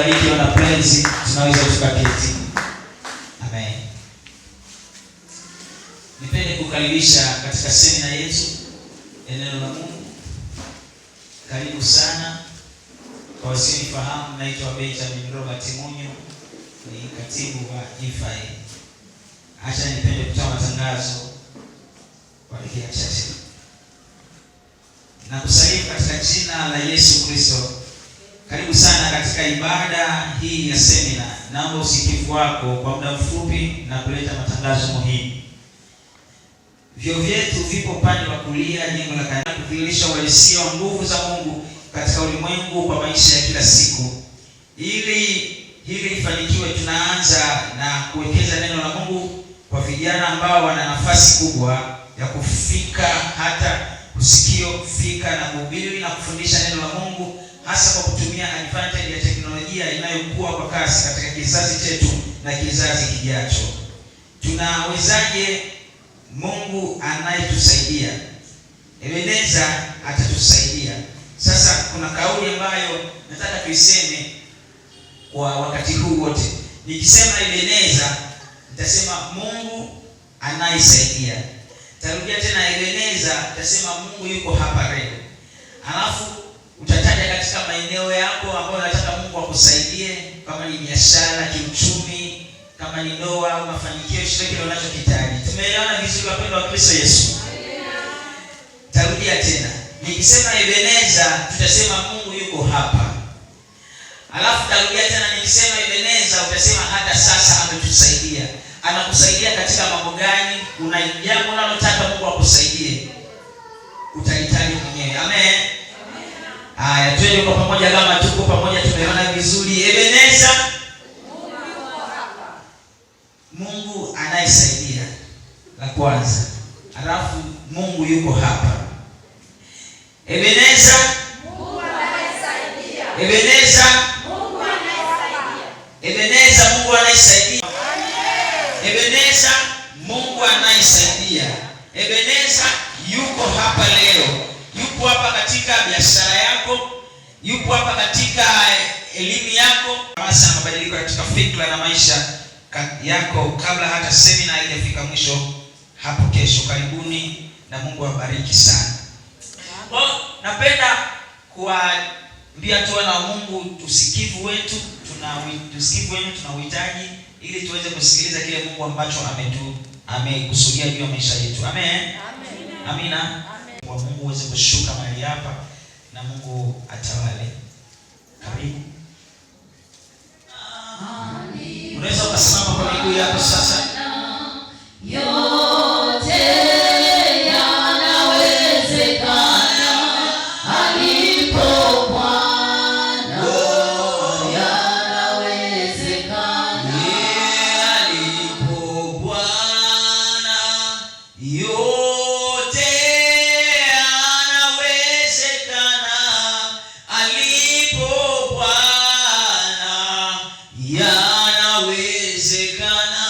tubariki wana praise, tunaweza tukaketi. Amen. Nipende kukaribisha katika semina yetu ya neno la Mungu. Karibu sana. Kwa wasionifahamu, naitwa Benjamin Robert Munyo, ni katibu wa IFAI. Acha nipende kutoa matangazo kwa dakika chache. Nakusalimu katika jina la Yesu Kristo. Karibu sana katika ibada hii ya semina. Naomba usikivu wako kwa muda mfupi na kuleta matangazo muhimu. Vyoo vyetu vipo upande wa kulia jengo la kanisa, kudhihirisha uhalisia wa nguvu za Mungu katika ulimwengu kwa maisha ya kila siku. Ili lifanikiwe, tunaanza na kuwekeza neno la Mungu kwa vijana ambao wana nafasi kubwa ya kufika hata usikio kufika na kuhubiri na kufundisha neno la Mungu, hasa kwa kutumia advantage ya teknolojia inayokuwa kwa kasi katika kizazi chetu na kizazi kijacho. Tunawezaje? Mungu anayetusaidia. Ebeneza atatusaidia. Sasa kuna kauli ambayo nataka tuiseme kwa wakati huu wote. Nikisema Ebeneza, nitasema Mungu anayesaidia. Tarudia tena Ebeneza, nitasema Mungu yuko hapa leo. Alafu utataja katika maeneo yako ambayo unataka Mungu akusaidie, kama ni biashara, kiuchumi, kama ni ndoa au mafanikio, chochote kile unachokitaji. Tumeelewana vizuri wapendwa wa Kristo Yesu? Tarudia tena. Nikisema Ebeneza, tutasema Mungu yuko hapa. Alafu tarudia tena, nikisema Ebeneza, utasema hata sasa ametusaidia. Anakusaidia katika mambo gani? Una jambo unalotaka Mungu akusaidie, utalitaja mwenyewe. Amen. Haya, twende kwa pamoja kama tuko pamoja, tumeona vizuri. Ebeneza, Mungu anayesaidia, la kwanza. Alafu Mungu yuko hapa. Ebeneza, Mungu anayesaidia. Ebeneza, Mungu anayesaidia. Ebeneza, Mungu anayesaidia. Ebeneza, Mungu anayesaidia. Ebeneza yuko hapa leo. Yupo hapa katika biashara yako, yupo hapa katika elimu yako, hasa mabadiliko katika fikra na maisha yako kabla hata semina haijafika mwisho hapo kesho. Karibuni na Mungu awabariki sana. Napenda kuambia tu na Mungu tusikivu wetu tunauhitaji ili tuweze kusikiliza kile Mungu ambacho amekusudia juu ya maisha yetu. Amen. Amina. Kwa Mungu uweze kushuka mahali hapa na Mungu atawale. Karibu. Unaweza ukasimama kwa miguu yako sasa. Yote yanawezekana alipo Bwana. Yanawezekana alipo Bwana. Yote yanawezekana alipo Bwana. Yanawezekana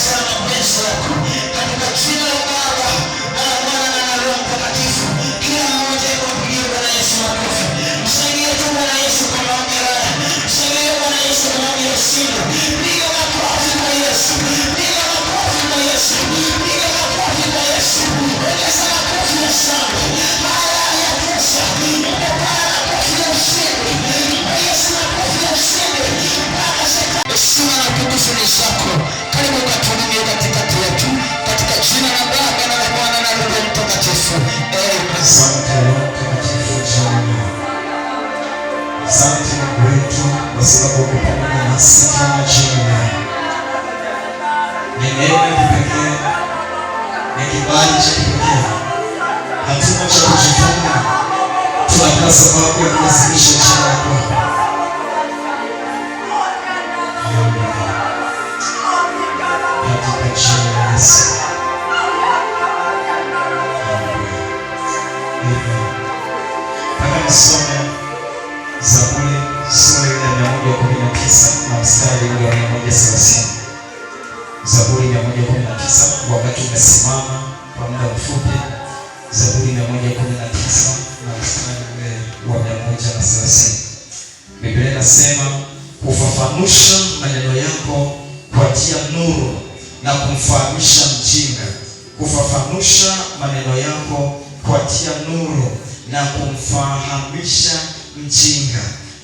sana mapenzi yako katika jina la Baba na la Mwana na la Roho Mtakatifu. Kila mmoja apigie Bwana Yesu makofi. Mshangilie tu Bwana Yesu kwa maombi haya. Mshangilie Bwana Yesu kwa maombi ya ushindi. Piga makofi kwa Yesu. Piga makofi kwa Yesu. Piga makofi kwa Yesu. Ongeza makofi ya shangwe. Haya ya tosha. Makofi ya ushindi. Yesu makofi ya ushindi. Heshima na utukufu ni zako. Karibu ukatumie katikati yetu, katika jina la Baba na la Mwana na la Roho Mtakatifu. Asante Roho Mtakatifu jioni. Asante Mungu wetu kwa sababu uko pamoja nasi tena jioni. Ni neema ya kipekee, ni kibali cha kipekee. Hatuna cha kujifunza, tuna sababu ya kuwasilisha jina lako. Katika jina la Yesu. Nataka nisome Zaburi sura ya 119 na mstari wa 130. Zaburi 119, wakati umesimama kwa muda mfupi. Zaburi 119 na mstari wa 130. Biblia inasema, kufafanusha maneno yako kuatia nuru na kumfahamisha mjinga. Kufafanusha maneno yako kuatia nuru na kumfahamisha mjinga.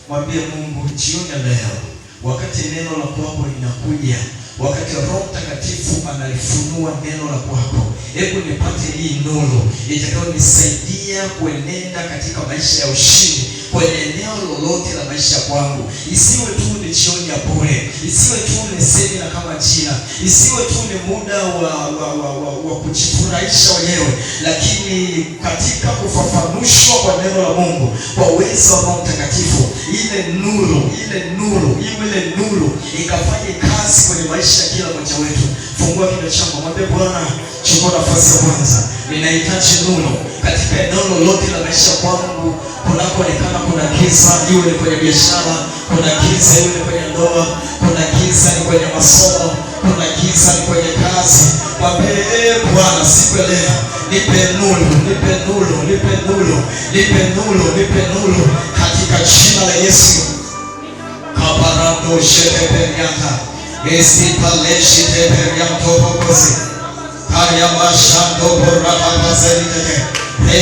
Mwambie Mungu jioni leo, wakati neno la kwako linakuja, wakati Roho Mtakatifu analifunua neno la kwako, hebu nipate hii nuru itakayonisaidia kuenenda katika maisha ya ushindi kwenye eneo lolote la maisha kwangu. Isiwe tu ni jioni ya bure, isiwe tu ni semina kama jina, isiwe tu ni muda wa kujifurahisha wenyewe, lakini katika kufafanushwa kwa neno la Mungu kwa uwezo wa Roho Mtakatifu, ile nuru ikafanye kazi kwenye maisha ya kila mmoja wetu. Fungua kinywa chako, mwambie Bwana, chukua nafasi ya kwanza. Ninahitaji nuru katika eneo lolote la maisha kwangu. Kunakoonekana kuna giza, iwe ni kwenye biashara, kuna giza iwe ni kwenye ndoa, kuna giza ni kwenye masomo, kuna giza ni kwenye kazi. Mwambie Bwana, siku leo nipe nuru katika jina la Yesu. Kabarando shebeberiata esipaleshi teberiato bokosi kaya mashando borabazerite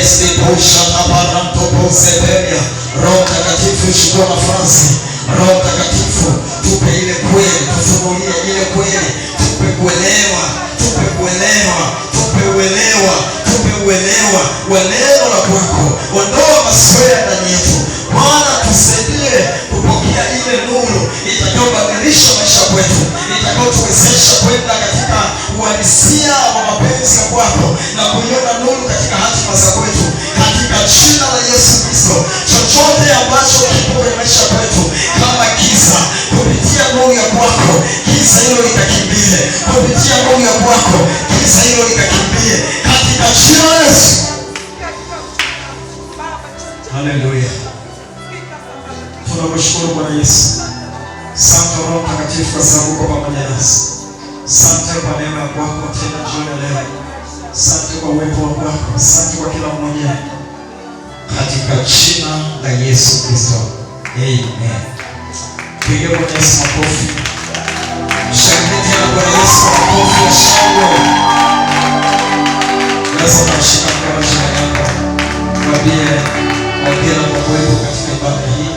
esti pusha tabaranto boseberia. Roho Mtakatifu, chukua nafasi. Roho Mtakatifu, tupe ile kweli, tufunulie ile kweli, tupe uelewa wa neno la kwako. Ondoa mazoea ndani yetu Bwana, tusaidie kupokea ile nuru itakayobadilisha maisha kwetu, itakayotuwezesha kwenda katika uhalisia wa mapenzi ya kwako na kuiona nuru katika hatima za kwetu, katika jina la Yesu Kristo. Chochote ambacho kipo kwenye maisha kwetu kama giza, kupitia nuru ya kwako giza hilo likakimbie, kupitia nuru ya kwako giza hilo likakimbie, katika jina la Yesu. Haleluya. Tunakushukuru Bwana Yesu. Asante Roho Mtakatifu kwa sababu uko pamoja nasi. Asante kwa neema ya kwako tena jioni leo. Asante kwa uwepo wako. Asante kwa kila mmoja, katika jina la Yesu Kristo. Amen. Piga Bwana Yesu makofi. Shangilia tena Bwana Yesu makofi ya shangwe. Unaweza kushika mkono jirani yako, mwambie ongea kwa kuwepo katika ibada hii.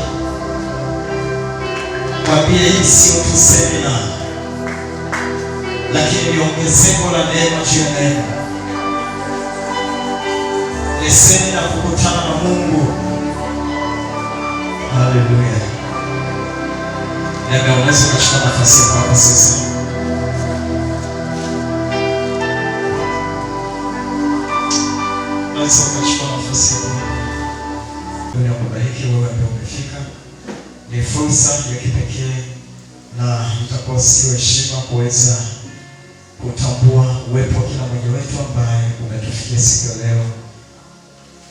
Mwambie hii sio tu semina, lakini ni ongezeko la neema juu ya neema. Ni semina kukutana na Mungu. Haleluya. Na unaweza kuchukua nafasi yako sasa. Unaweza kuchukua nafasi yako. Dunia kubariki wewe ambaye umefika. Ni fursa ya kipekee na mtakosi heshima kuweza kutambua uwepo wa kila mmoja wetu ambaye umetufikia siku ya leo.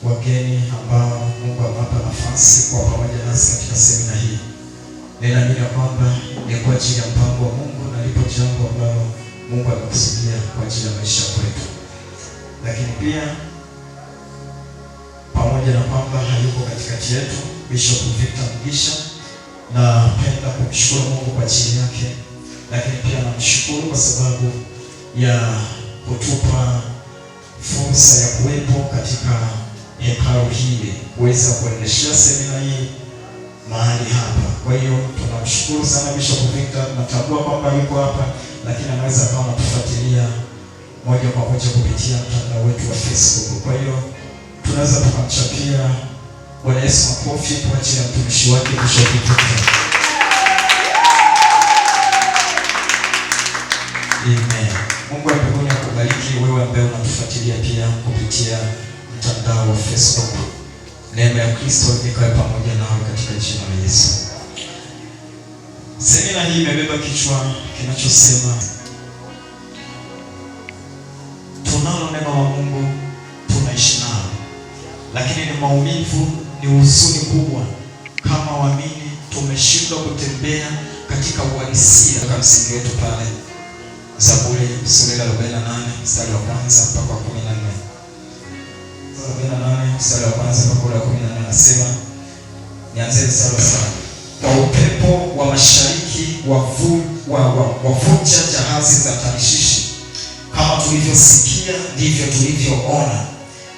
Wageni ambao Mungu amewapa nafasi kwa pamoja nasi katika semina hii. Ninaamini kwamba ni kwa ajili ya mpango wa Mungu na lipo jambo ambalo Mungu amekusudia kwa ajili ya maisha yetu. Lakini pia pamoja na kwamba hayuko katikati yetu, Bishop Victor Mugisha, napenda kumshukuru Mungu kwa ajili yake, lakini pia namshukuru kwa sababu ya kutupa fursa ya kuwepo katika hekalu hili kuweza kuendeshea semina hii mahali hapa. Kwa hiyo tunamshukuru sana Bishop Victor. Natambua kwamba yuko hapa, lakini anaweza kama anatufuatilia moja kwa moja kupitia mtandao wetu wa Facebook. Kwa hiyo tunaweza tukamchapia Bwana Yesu makofi kwa ajili ya mtumishi wake Bishop Victor. Amen. Mungu wa mbinguni akubariki wewe ambaye unatufuatilia pia kupitia mtandao wa Facebook. Neema ya Kristo ikae pamoja nawe katika jina la Yesu. Semina hii imebeba kichwa kinachosema tunalo neno la Mungu, tunaishi nalo, lakini ni maumivu, ni huzuni kubwa kama waamini tumeshindwa kutembea katika uhalisia. Kama msingi wetu pale Zaburi sura ya 48 mstari wa kwanza mpaka 14. 48 mstari wa kwanza mpaka 14 anasema, nianze mstari wa 7. Kwa upepo wa mashariki wavuja jahazi za Tarshishi, kama tulivyosikia ndivyo tulivyoona,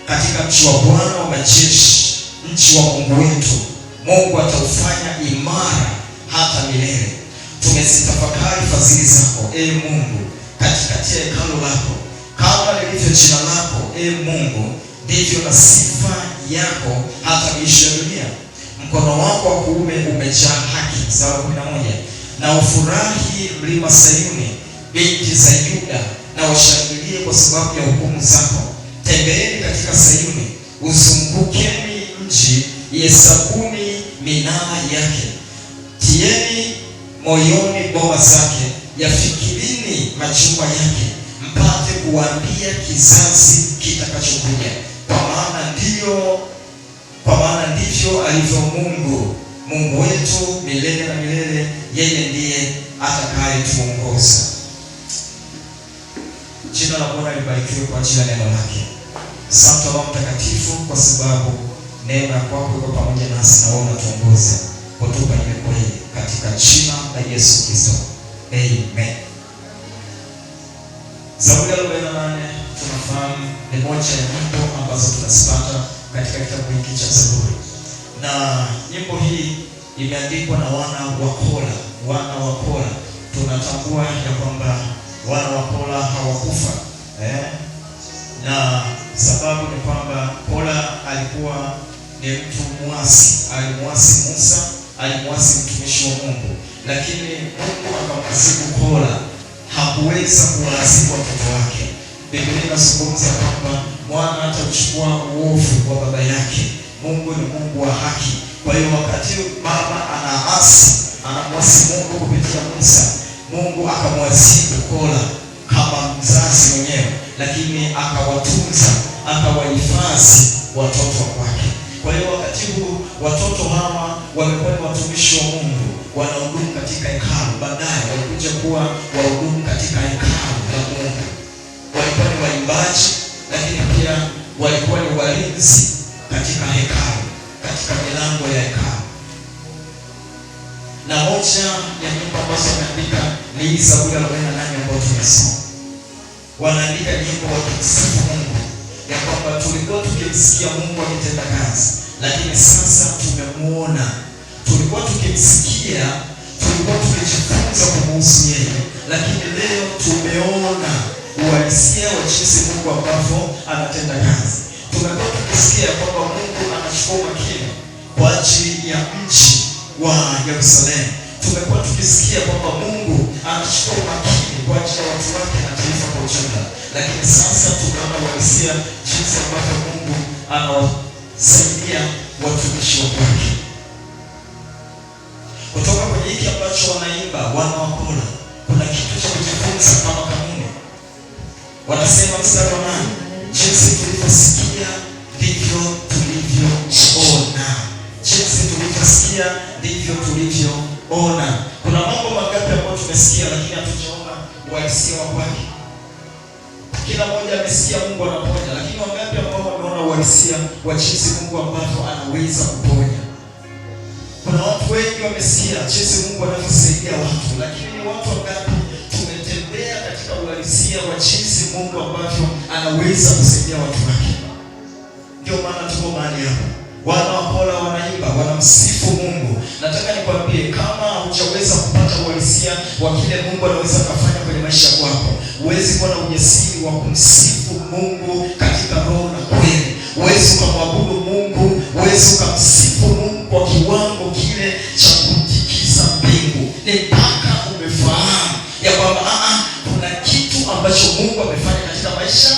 katika mji wa Bwana wa majeshi, mji wa Mungu wetu. Mungu ataufanya imara hata milele. Tumezitafakari fadhili zako, Mungu, katikati ya hekalu lako. Kama lilivyo jina lako, Mungu, ndivyo na sifa yako hata miisho ya dunia. Mkono wako wa kuume umejaa haki. Mstari wa 11. Na ufurahi mlima Sayuni, binti za Yuda, na washangilie kwa sababu ya hukumu zako. Tembeeni katika Sayuni, uzungukeni mji, ihesabuni minara yake. Tieni moyoni boma zake, yafikirini majumba yake, mpate kuambia kizazi kitakachokuja. Kwa maana ndivyo alivyo Mungu wetu milele na milele. Yeye ndiye atakayetuongoza. Jina la Bwana libarikiwe kwa ajili ya neno lake. Asante Roho Mtakatifu kwa sababu neema yako iko pamoja nasi na wewe unatuongoza kutupa ile kweli katika jina la Yesu Kristo. Amen. Zaburi ya 48 tunafahamu ni moja ya nyimbo ambazo tunazipata katika kitabu hiki cha Zaburi. Na nyimbo hii imeandikwa na wana wa Kora. Tunatambua ya kwamba wana wa Kora hawakufa. Na sababu ni kwamba Kora alikuwa ni mtu muasi, alimuasi Musa, alimuasi mtumishi wa Mungu, lakini Mungu akamwasibu Kora, hakuweza kuwaasibu watoto wake. Biblia inazungumza kwamba mwana atachukua uovu wa baba yake. Mungu ni Mungu wa haki. Kwa hiyo wakati baba anamwasi Mungu kupitia Musa, Mungu akamwasibu Kora kama mzazi mwenyewe, lakini akawatunza, akawahifadhi watoto wake. Kwa hiyo wakati huu watoto hawa wamekuwa ni watumishi wa Mungu, wanahudumu katika hekalu. Baadaye walikuja kuwa wahudumu katika hekalu la Mungu. Walikuwa ni waimbaji, lakini pia walikuwa ni walinzi katika hekalu, katika milango ya hekalu. Na moja ya nyimbo ambazo wameandika ni hii Zaburi ya 48 ambayo tumesoma. Wanaandika nyimbo wakimsifu Mungu ya kwamba tulikuwa tukimsikia Mungu akitenda kazi, lakini sasa tumemuona. Tulikuwa tukimsikia, tulikuwa tukijifunza kumhusu yeye, lakini leo tumeona uhalisia wa jinsi Mungu ambavyo anatenda kazi. Tumekuwa tukisikia kwamba Mungu anachukua makini kwa ajili ya mji wa Yerusalemu. Tumekuwa tukisikia kwamba Mungu anachukua makini kwa ajili ya watu wake na taifa kwa ujumla. Lakini sasa tunaona uhalisia jinsi ambavyo Mungu anawasaidia watumishi wake. Kutoka kwenye hiki ambacho wanaimba wana wa Kora, kuna kitu cha kujifunza kama kanuni. Wanasema mstari wa 8, jinsi tulivyosikia ndivyo tulivyoona. Jinsi tulivyosikia ndivyo tulivyoona. Kuna mambo mangapi ambayo tumesikia lakini hatujaona uhalisia wa kwake. Kila mmoja amesikia Mungu anaponya, lakini wangapi ambao wameona uhalisia wa jinsi Mungu ambavyo anaweza kuponya? Kuna watu wengi wamesikia jinsi Mungu anavyosaidia watu, lakini ni watu wangapi tumetembea katika uhalisia wa jinsi Mungu ambavyo anaweza kusaidia watu wake? Ndio maana tuko mahali hapa. Wana wa Kola wanaimba, wanamsifu Mungu. Nataka nikwambie, kama hujaweza kupata uhalisia wa kile Mungu anaweza kufanya kwenye maisha yako, huwezi kuwa na ujasiri wa kumsifu Mungu katika roho na kweli. Huwezi kumwabudu Mungu, huwezi kumsifu Mungu kwa kiwango kile cha kutikisa mbingu. Ni mpaka umefahamu ya kwamba kuna kitu ambacho Mungu amefanya katika maisha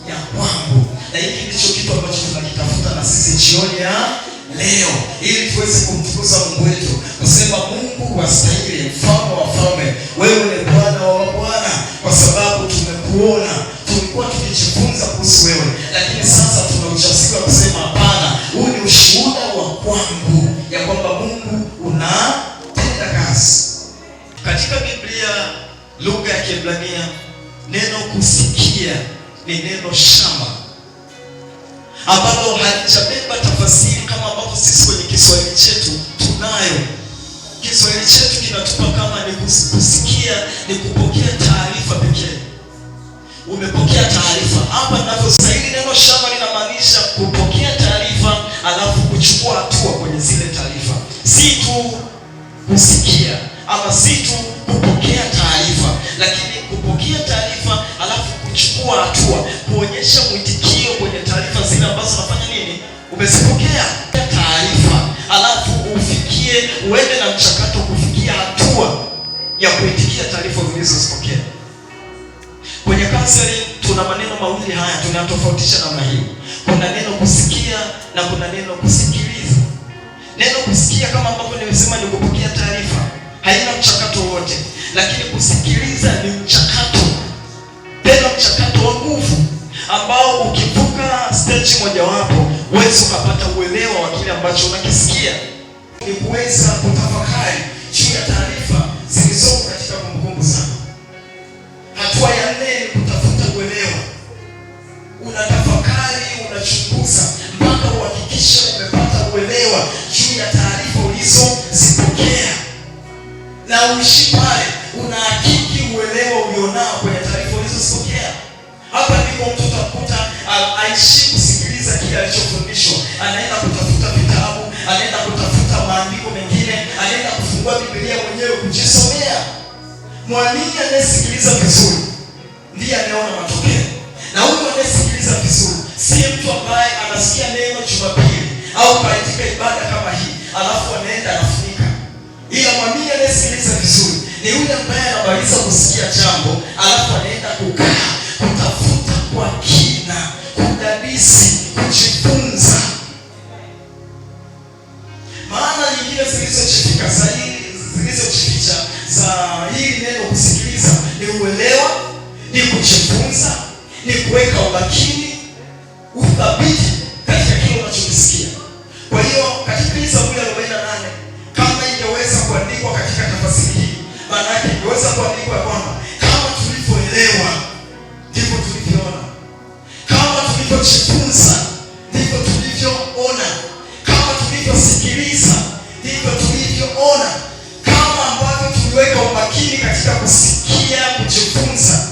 ya kwangu. Na hiki ndicho kitu ambacho tunakitafuta na sisi jioni ya leo, ili tuweze kumtukuza Mungu wetu, kusema Mungu wastahili, mfalme wa falme, wewe ni Bwana wa mabwana, kwa sababu tumekuona. Tulikuwa tukijifunza kuhusu wewe, lakini sasa tuna ujasiri wa kusema hapana, huu ni ushuhuda wa kwangu ya kwamba Mungu unatenda kazi. Katika Biblia lugha ya Kiebrania neno kusikia ni neno shama, ambalo halijabeba tafasiri kama ambavyo sisi kwenye Kiswahili chetu tunayo. Kiswahili chetu kinatupa kama ni kusikia, ni kupokea taarifa pekee. Umepokea taarifa. Hapa ninavyostahili neno shama linamaanisha kupokea taarifa alafu kuchukua hatua kwenye zile taarifa. Si tu kusikia ama si tu kupokea taarifa, lakini kupokea taarifa alafu kuchukua hatua, kuonyesha mwitikio kwenye taarifa zile ambazo unafanya nini? Umezipokea taarifa, alafu ufikie, uende na mchakato kufikia hatua ya kuitikia taarifa ulizozipokea. Kwenye counseling tuna maneno mawili haya, tunatofautisha namna hii. Kuna neno kusikia na kuna neno kusikiliza. Neno kusikia kama ambavyo nimesema ni kupokea taarifa, haina mchakato wote, lakini kusikiliza ni mchakato, tena mchakato wa nguvu, ambao ukivuka stage mojawapo huwezi ukapata uelewa wa kile ambacho unakisikia. Ni kuweza kutafakari juu ya taarifa zilizopo katika kumbukumbu zako. Hatua ya 4 ni kutafuta uelewa. Unatafakari, unachunguza mpaka uhakikishe umepata uelewa juu ya taarifa ulizozipokea, na uishi pale unahakiki uelewa ulionao kwenye taarifa ulizozipokea. Hapa ndipo mtu utakuta aishi kusikiliza kile alichofundishwa, anaenda kutafuta vitabu, anaenda kutafuta maandiko mengine, anaenda kufungua Biblia mwenyewe kujisomea. Mwamini anayesikiliza vizuri ndiye anayeona matokeo. Na huyo anayesikiliza vizuri si mtu ambaye anasikia neno Jumapili au katika ibada kama hii alafu anaenda anafunika. Ila mwamini anayesikiliza vizuri ni yule ambaye anabaliza kusikia jambo alafu anaenda kukaa, kutafuta kwa kina, kudadisi, kujifunza. Maana nyingine zilizochificha za hili neno kusikiliza ni uelewa, ni kujifunza, ni kuweka umakini, uthabiti katika kile unachokisikia. Kwa hiyo katika hii Zaburi ya 48 kama ingeweza kuandikwa katika tafsiri hii, maana yake ingeweza kuandikwa kwamba kama tulivyoelewa ndivyo tulivyoona, kama tulivyojifunza ndivyo tulivyoona, kama tulivyosikiliza ndivyo tulivyoona, kama ambavyo tuliweka umakini katika kusikia, kujifunza,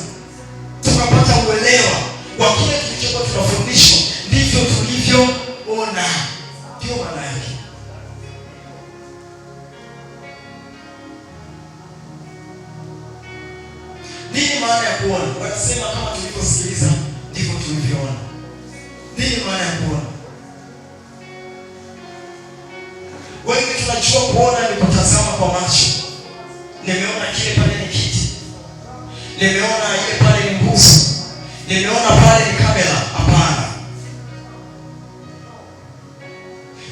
tukapata uelewa wa kile tulichokuwa tunafundishwa, ndivyo tulivyoona. Ndio maana yake. Nini maana ya kuona? Wanasema kama tulivyosikiliza ndivyo tulivyoona. Nini maana ya kuona? Wengi tunajua kuona ni kutazama kwa macho. Nimeona kile pale ni kiti, nimeona ile pale ni nguzo, nimeona pale ni kamera. Hapana,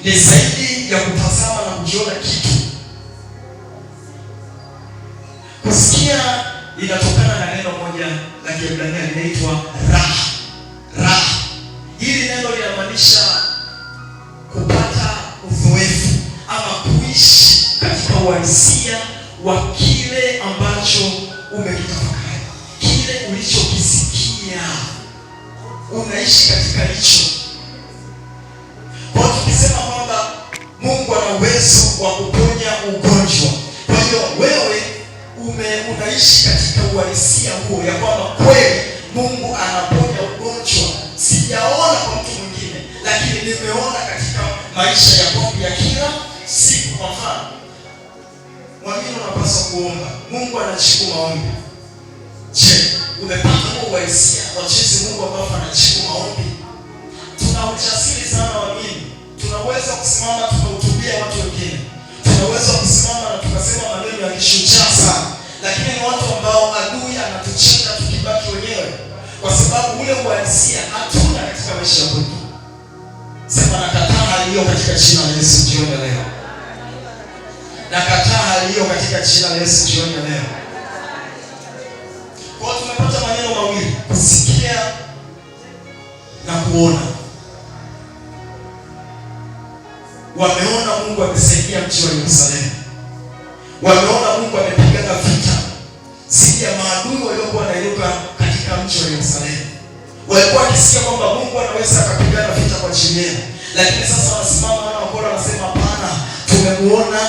ni zaidi ya kutazama na kujiona kitu. Kusikia inatokana na neno moja la Kiebrania linaitwa raha. Raha hili neno linamaanisha kupata uzoefu ama kuishi katika uhalisia wa kile ambacho umekitafakari. unaishi katika hicho. Kwa hiyo tukisema kwamba Mungu ana uwezo wa kuponya ugonjwa, kwa hiyo wewe unaishi katika uhalisia huo ya kwamba kweli Mungu anaponya ugonjwa. Sijaona kwa mtu mwingine, lakini nimeona katika maisha ya kwangu ya kila siku. Kwa mfano, mwamini unapaswa kuomba, Mungu anajibu maombi. Je, umepata huo uhalisia wa jinsi Mungu ambavyo anajibu maombi? Tuna ujasiri sana wamini, tunaweza kusimama tukahutubia watu wengine, tunaweza kusimama na tukasema maneno ya kishujaa sana, lakini ni watu ambao adui anatuchinda tukibaki wenyewe, kwa sababu ule uhalisia hatuna katika maisha yetu. Sema nakataa hali hiyo katika jina la Yesu jioni ya leo. Nakataa hali hiyo katika jina la Yesu jioni ya leo. Kwa hiyo tumepata maneno mawili, kusikia na kuona. Wameona Mungu amesaidia mji wa Yerusalemu. Wameona Mungu amepigana vita dhidi ya maadui waliokuwa wanainuka katika mji wa Yerusalemu. Walikuwa wakisikia kwamba Mungu anaweza akapigana vita kwa ajili yao. Lakini sasa wanasimama na wakora wanasema hapana, tumemuona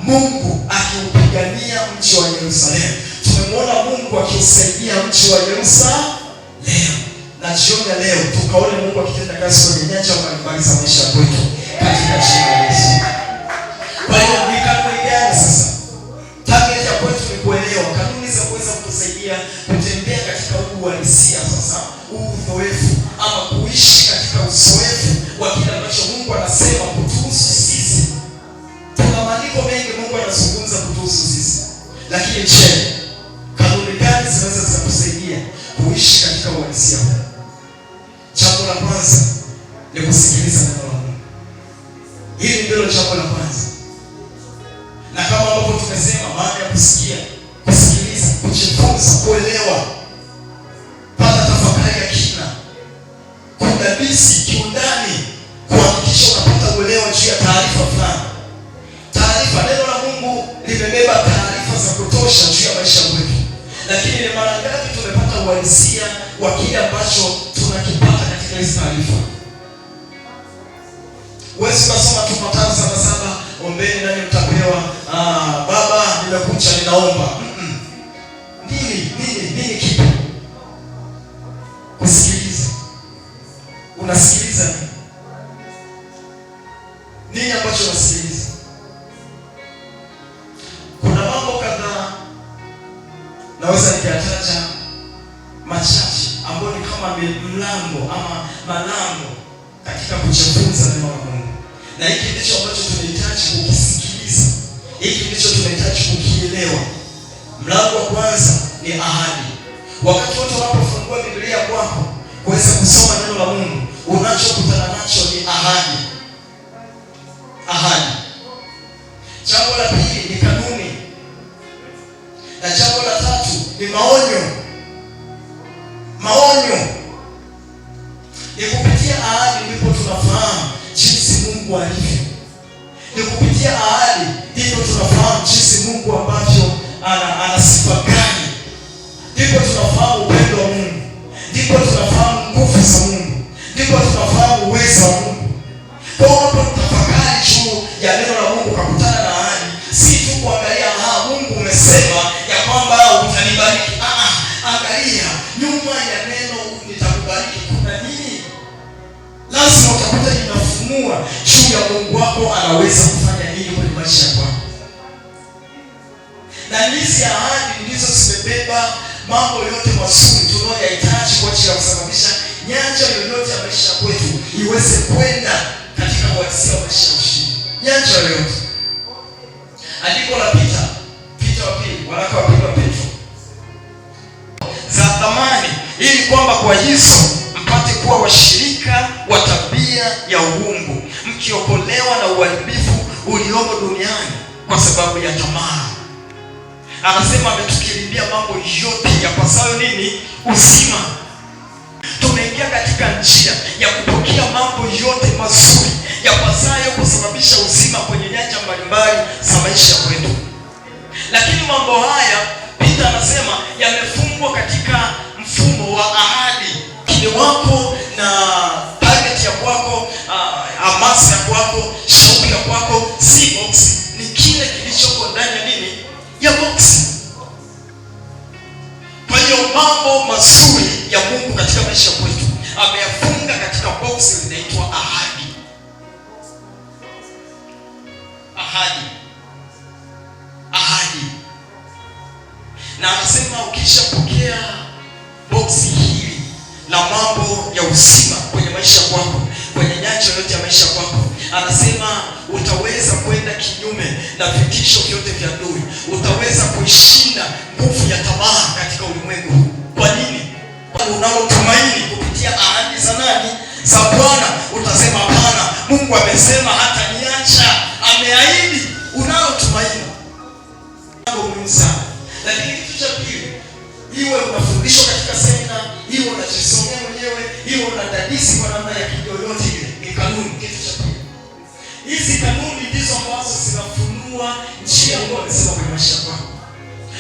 Mungu akiupigania mji wa Yerusalemu. Tumemuona Mungu akiusaidia mji wa Yerusalemu. Na jioni ya leo tukaone Mungu akitenda kazi kwenye nyanja mbalimbali za maisha yetu katika jina la Yesu. Kwa hiyo ni kanuni gani sasa? Target ya kwetu ni kuelewa kanuni za kuweza kutusaidia kutembea katika uhalisia sasa, uzoefu ama kuishi katika uzoefu wa kile ambacho Mungu anasema kutuhusu sisi. Kuna maandiko mengi Mungu anazungumza kutuhusu sisi. Lakini je, kanuni gani zinaweza zikatusaidia kuishi katika uhalisia huu? Jambo la kwanza ni kusikiliza neno la Mungu. Hili ndilo jambo la kwanza. Na kama ambavyo tumesema, maana ya kusikia, kusikiliza, kujifunza, kuelewa, pata tafakari ya kina, kudadisi kiundani, kuhakikisha unapata uelewa juu ya taarifa fulani. Taarifa, neno la Mungu limebeba taarifa za kutosha juu ya maisha yetu. Lakini ni mara ngapi tumepata uhalisia wa kile ambacho tunakipata katika hizo taarifa? Wewe unasoma tu Mathayo 7:7, ombeni nanyi mtapewa. Baba nimekuja ninaomba. Nini kitu? Kusikiliza. Unasikiliza nini? Nini ambacho unasikiliza? Kuna mambo kadhaa naweza nikataja machache ambayo ni kama mlango ama malango katika kujifunza neno la Mungu. Na hiki ndicho ambacho tunahitaji kukisikiliza. Hiki ndicho tunahitaji kukielewa. Mlango wa kwanza ni ahadi. Wakati wote unapofungua Biblia kwako kuweza kusoma neno la Mungu, unachokutana nacho ni ahadi. Ahadi. Jambo la pili ni kanuni. Na jambo la tatu ni maonyo. Maonyo. Ni kupitia ahadi ndipo tunafahamu jinsi Mungu alivyo. Ni kupitia ahadi ndipo tunafahamu jinsi Mungu ambavyo ana sifa gani. Ndipo tunafahamu upendo wa Mungu. Ndipo tunafahamu nguvu za Mungu. Ndipo tunafahamu uwezo wa Mungu. Kwa hiyo unapotafakari juu ya neno la Mungu ukakutana na ahadi, si tu kuangalia Mungu umesema ya kwamba utanibariki. Angalia nyuma ya neno nitakubariki kuna nini? Lazima utakuta inafunua juu ya Mungu wako anaweza kufanya nini kwenye maisha yako. Na hizi ahadi ndizo zimebeba mambo yote mazuri tunayohitaji kwa ajili ya kusababisha nyanja yoyote ya maisha kwetu iweze kwenda katika uhalisia wa maisha ushindi. Nyanja yoyote. Andiko la Peter wa pili, waraka wa pili wa Petro. Za thamani ili kwamba kwa hizo mpate kuwa washirika wa tabia ya uungu, mkiokolewa na uharibifu uliomo duniani kwa sababu ya tamaa. Anasema ametukirimia mambo yote yapasayo nini? Uzima. Tumeingia katika njia ya kupokea mambo yote mazuri yapasayo kusababisha uzima kwenye nyanja mbalimbali za maisha yetu. Lakini mambo haya Peter anasema yamefungwa katika mfumo wa ahadi. Kiwako mambo mazuri ya Mungu katika maisha yetu ameyafunga katika box linaitwa ahadi. Ahadi. Na anasema ukishapokea box hili la mambo ya uzima kwenye maisha yako, kwenye nyanja yote ya maisha yako, anasema utaweza kwenda kinyume na vitisho vyote vya adui. Utaweza kuishinda nguvu ya tamaa katika ulimwengu huu. Kwa nini? Kwa unaotumaini kupitia ahadi za nani? Za Bwana. Utasema hapana, Mungu amesema hata niacha, ameahidi. Unaotumaini ndio muhimu sana. Lakini kitu cha pili, iwe unafundishwa katika semina, iwe unajisomea mwenyewe, iwe unadadisi kwa namna ya kiyoyote ile, ni kanuni. Kitu cha pili, hizi kanuni ndizo ambazo zinafunua njia Mungu amesema kwenye maisha yako.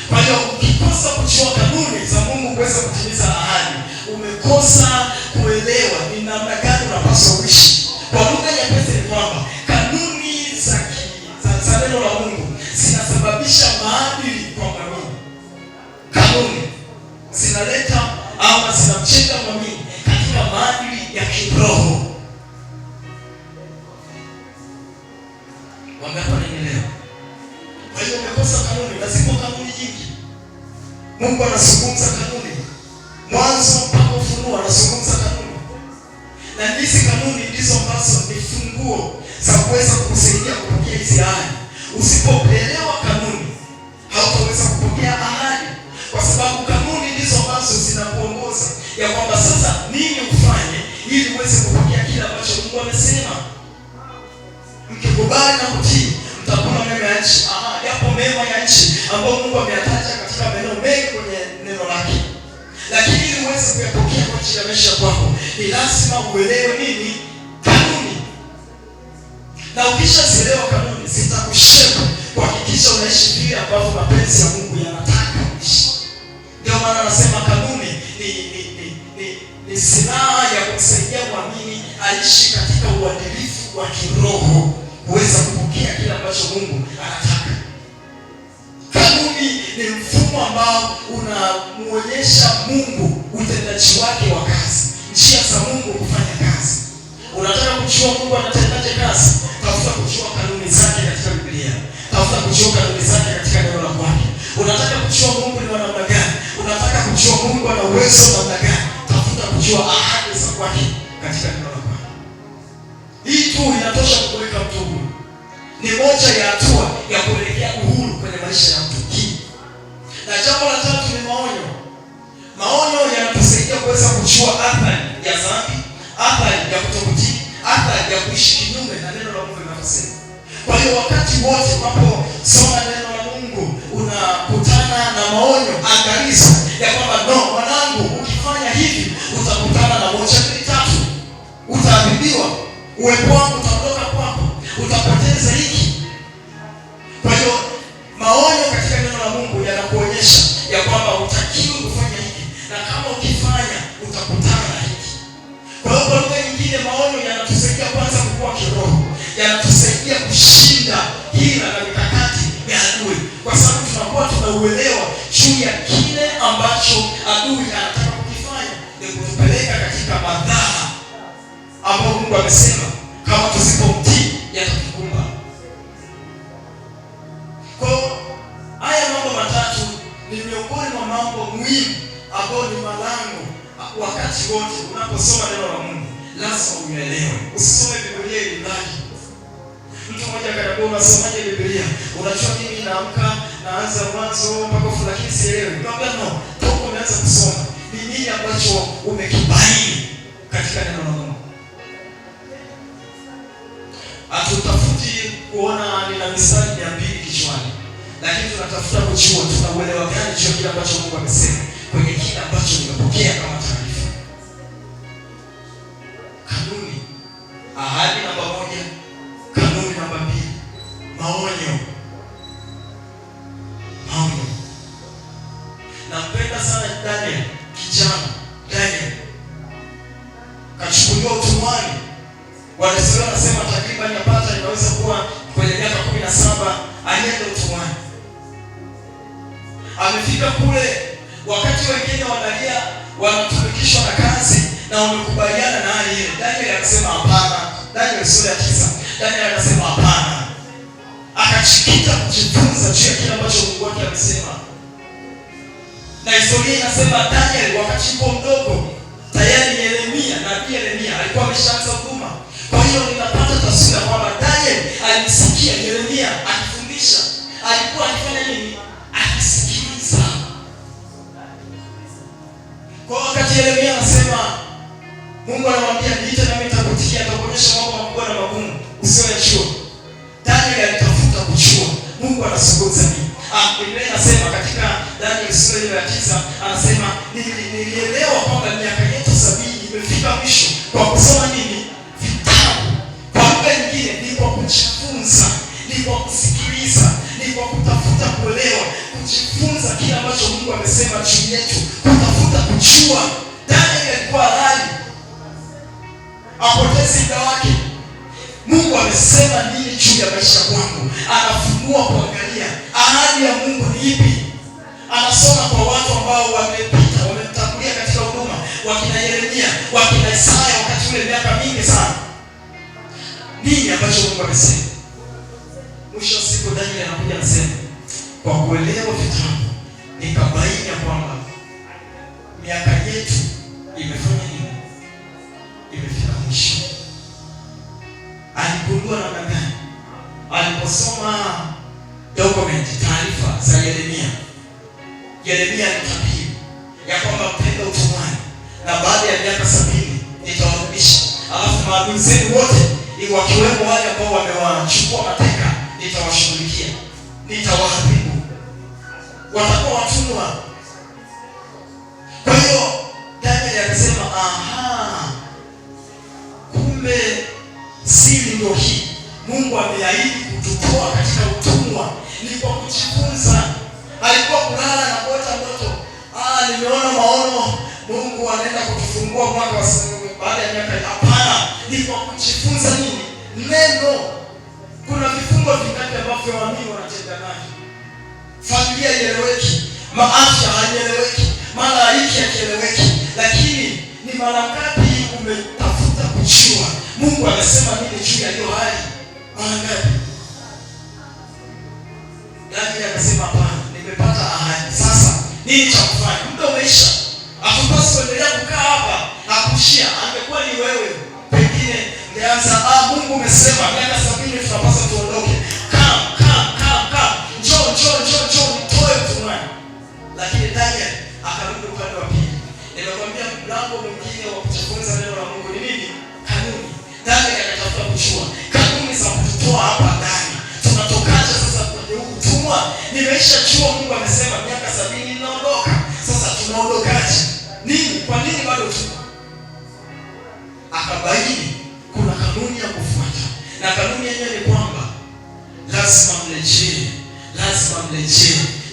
Kwa hiyo ukikosa kujua kanuni za Mungu kuweza kutimiza ahadi, umekosa kuelewa ni namna gani unapaswa kuishi. Kwa lugha nyepesi ni kwamba kanuni za neno la Mungu zinasababisha maadili kwa mwamini. Kanuni zinaleta ama zinamjenga mwamini katika maadili ya kiroho. Wangapi wanaelewa? Kwa hiyo umekosa kanuni, lazima kanuni nyingi. Mungu anazungumza kanuni. Mwanzo mpaka Ufunuo anazungumza kanuni. Na hizi kanuni ndizo ambazo ni funguo za kuweza kukusaidia kupokea hizi ahadi. Usipoelewa kanuni, hautaweza kupokea ahadi, kwa sababu kanuni ndizo ambazo zinakuongoza ya kwamba sasa nini ufanye ili uweze kupokea kile ambacho Mungu amesema. Mkikubali na kutii, mtakula mema ya nchi. Yapo mema ya nchi ambayo Mungu ameyataja katika maneno mengi kwenye neno lake. Lakini ili uweze kuyapokea kwa ajili ya maisha yako, ni lazima uelewe nini? Kanuni. Na ukishazielewa kanuni, zitakushape kuhakikisha unaishi vile ambavyo mapenzi ya Mungu yanataka uishi. Ndio maana anasema kanuni ni silaha ya kumsaidia muamini aishi katika uadilifu wa kiroho, kuweza kupokea kile ambacho Mungu anataka. Kanuni ni mfumo ambao unamuonyesha Mungu utendaji wake wa kazi, njia za Mungu kufanya kazi. Unataka kujua Mungu anatendaje kazi? Tafuta kujua kanuni zake katika Biblia. Tafuta kujua kanuni zake katika neno la kwake. Unataka kujua Mungu ni wa namna gani? Unataka kujua Mungu ana uwezo namna gani? Tafuta kujua ahadi za kwake katika neno la kwake. Hii tu inatosha kuweka mtu huru. Ni moja ya hatua ya kuelekea uhuru kwenye maisha ya mtu. Na jambo la tatu ni maonyo. Maonyo yanatusaidia kuweza kujua athari ya dhambi, athari ya kutokutii, athari ya kuishi kinyume na neno la Mungu linavyosema. Kwa hiyo wakati wote unaposoma neno la Mungu unakutana na maonyo angalizo ya kwamba mwanangu, ukifanya hivi utakutana na moja, mbili, tatu. Utaadhibiwa, uwepo wangu utaondoka kwako, utapoteza hiki. Kwa hiyo maonyo katika neno la Mungu yanakuonyesha ya kwamba utakiwa kufanya hiki, na kama ukifanya utakutana na hiki. Kwa hiyo kwa lugha nyingine, maonyo yanatusaidia kwanza kukua kiroho, yanatusaidia kushinda hila na mikakati ya adui, kwa sababu tunakuwa tunauelewa juu ya kile ambacho adui anataka kukifanya, ni kutupeleka katika madhara ambayo Mungu amesema kama tusipomtii yatatukumba. Kwa haya mambo matatu ni miongoni mwa mambo muhimu ambayo ni malango. Wakati wote unaposoma neno la Mungu lazima uelewe. Usisome Biblia ili ndani. Mtu mmoja akaniambia, unasomaje Biblia? Unajua mimi naamka naanza mwanzo mpaka ufunuo lakini sielewi. Nikamwambia no, toka umeanza kusoma ni nini ambacho umekibaini katika neno la Mungu. Hatutafuti kuona nina mistari 200 kichwani, lakini tunatafuta kujua tunauelewa gani juu ya kile ambacho Mungu amesema kwenye kile ambacho nimepokea kama taarifa. Kanuni, ahadi namba 1, kanuni namba 2, maonyo. Maonyo. Nampenda sana Daniel, kijana Daniel. Kachukuliwa utumwani. Wanasema takriban yapata inaweza kuwa kwenye miaka 17 alienda utumwani. Amefika kule wakati wengine wana na umekubaliana na hali ile. Daniel akasema hapana. Daniel sura ya 9. Daniel akasema hapana. Akachikita kujifunza juu ya kile ambacho Mungu wake amesema. Na historia inasema Daniel wakati yuko mdogo, tayari nabii Yeremia alikuwa ameshaanza huduma. Kwa hiyo ninapata taswira kwamba Daniel alimsikia Yeremia akifundisha. Alikuwa akifanya nini? Akisikiliza. Kwa wakati Yeremia anasema, Mungu anamwambia niite nami nitakutikia, nitakuonyesha mambo makubwa na magumu usiyoyajua. Daniel alitafuta kujua Mungu anazungumza nini. Biblia inasema katika Daniel sura ya 9 anasema nilielewa kwamba miaka yetu 70 imefika mwisho kwa kusoma nini? Vitabu. Kwa lugha nyingine ni kwa kujifunza, ni kwa kusikiliza, ni kwa kutafuta kuelewa, kujifunza kile ambacho Mungu amesema juu yetu, kutafuta kujua. Daniel alikuwa halali apoteze muda wake. Mungu amesema nini juu ya maisha kwangu? Anafunua kuangalia ahadi ya Mungu ni ipi. Anasoma kwa watu ambao wamepita, wamemtangulia katika huduma, wakina Yeremia, wakina Isaya, wakati ule miaka mingi sana. Nini ambacho Mungu amesema? Mwisho wa siku Daniel anakuja anasema, kwa kuelewa vitabu nikabaini kwamba miaka yetu imefanya nini? Imefika mwisho. Aligundua namna gani? Aliposoma document, taarifa za Yeremia. Yeremia alitabiri ya kwamba mpenda utumwani na baada ya miaka 70 nitawarudisha. Alafu maadui zenu wote, wakiwemo wale ambao wamewachukua mateka, nitawashughulikia, nitawaharibu, watakuwa watumwa. Kwa hiyo Daniel akasema, aha, kumbe siri ndio hii. Mungu ameahidi kututoa katika utumwa, ni kwa kujifunza. Alikuwa kulala na kuota ndoto, nimeona maono, Mungu anaenda kutufungua mwaka wa baada ya miaka. Hapana, ni kwa kujifunza nini? Neno. Kuna vifungo vingapi ambavyo waamini wanatenda navyo? Familia haieleweki, maafya haieleweki, mara hiki hakieleweki, lakini ni mara ngapi umetafuta kujua Mungu amesema nini juu ya hiyo hali? Mara ngapi? Daniel akasema hapana, nimepata ahadi. Sasa nini cha kufanya? Muda umeisha. Hakupaswi kuendelea kukaa hapa hakushia. Angekuwa ni wewe, pengine ungeanza, Mungu umesema miaka 70 tunapaswa tuondoke. Njoo nitoe utumwani. Lakini Daniel akarudi upande wa pili. Nimekwambia mlango mwingine wa kujifunza neno la Mungu ni nini? Kanuni. Daniel akatafuta kujua kanuni za kututoa hapa ndani. Tunatokaje sasa kwenye utumwa? Nimeshajua Mungu amesema miaka 70 ninaondoka. Sasa tunaondokaje? Nini? Kwa nini bado tuko? Akabaini kuna kanuni ya kufuata. Na kanuni yenyewe ni kwamba lazima mrejee.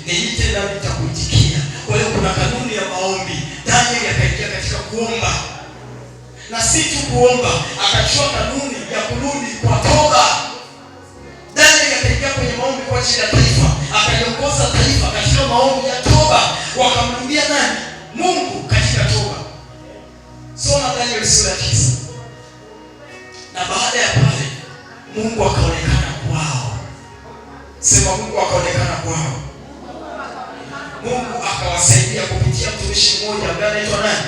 Niite na nitakuitikia. Kwa hiyo kuna kanuni ya maombi. Daniel akaingia katika kuomba. Na si tu kuomba, akachukua kanuni ya kurudi kwa toba. Daniel akaingia kwenye maombi kwa ajili ya taifa. Akaiongoza taifa katika maombi ya toba. Wakamrudia nani? Mungu katika toba. Soma Daniel sura ya 9. Na baada ya pale Mungu akaonekana kwao. Sema Mungu akaonekana kwao. Mungu akawasaidia kupitia mtumishi mmoja ambaye anaitwa nani?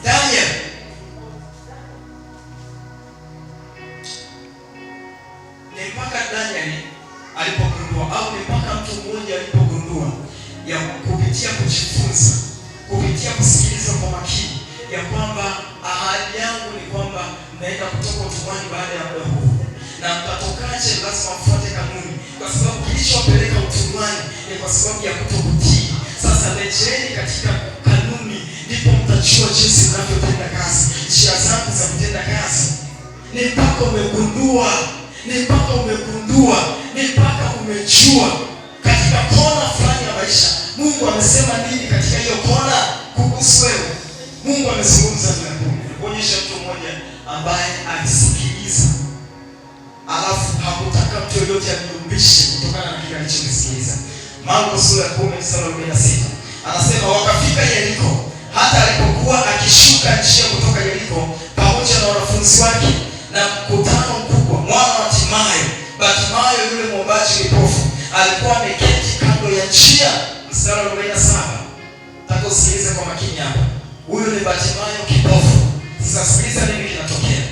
Daniel. Ni mpaka Daniel alipogundua, au ni mpaka mtu mmoja alipogundua ya kupitia kujifunza, kupitia kusikiliza kwa makini, ya kwamba ahadi yangu ni kwamba mnaenda kutoka utumwani baada ya muda huu. Na mtatokaje? Lazima mfuate kanuni, kwa sababu kilichowapeleka utumwani ni kwa sababu ya kutokutii. Sasa rejeeni katika kanuni, ndipo mtajua jinsi mnavyotenda kazi, njia zangu za kutenda kazi. Ni mpaka umegundua, ni mpaka umejua katika kona fulani ya maisha Mungu amesema nini katika hiyo kona kuhusu wewe. Mungu amezungumza na wewe. Kuonyesha mtu mmoja ambaye alisikiliza, alafu hakutaka mtu yoyote amjumbishe kutokana na kile alichosikiliza. Marko sura ya 10 mstari wa 16 anasema, wakafika Yeriko, hata alipokuwa akishuka akashuka njia kutoka Yeriko pamoja na wanafunzi wake na mkutano mkubwa. Mwana wa Timayo, Bartimayo yule mwombaji kipofu, alikuwa ameketi kando ya njia. Mstari wa 47. Nataka usikilize kwa makini hapa. Huyu ni Bartimayo kipofu. Sasa sikiliza nini kinatokea.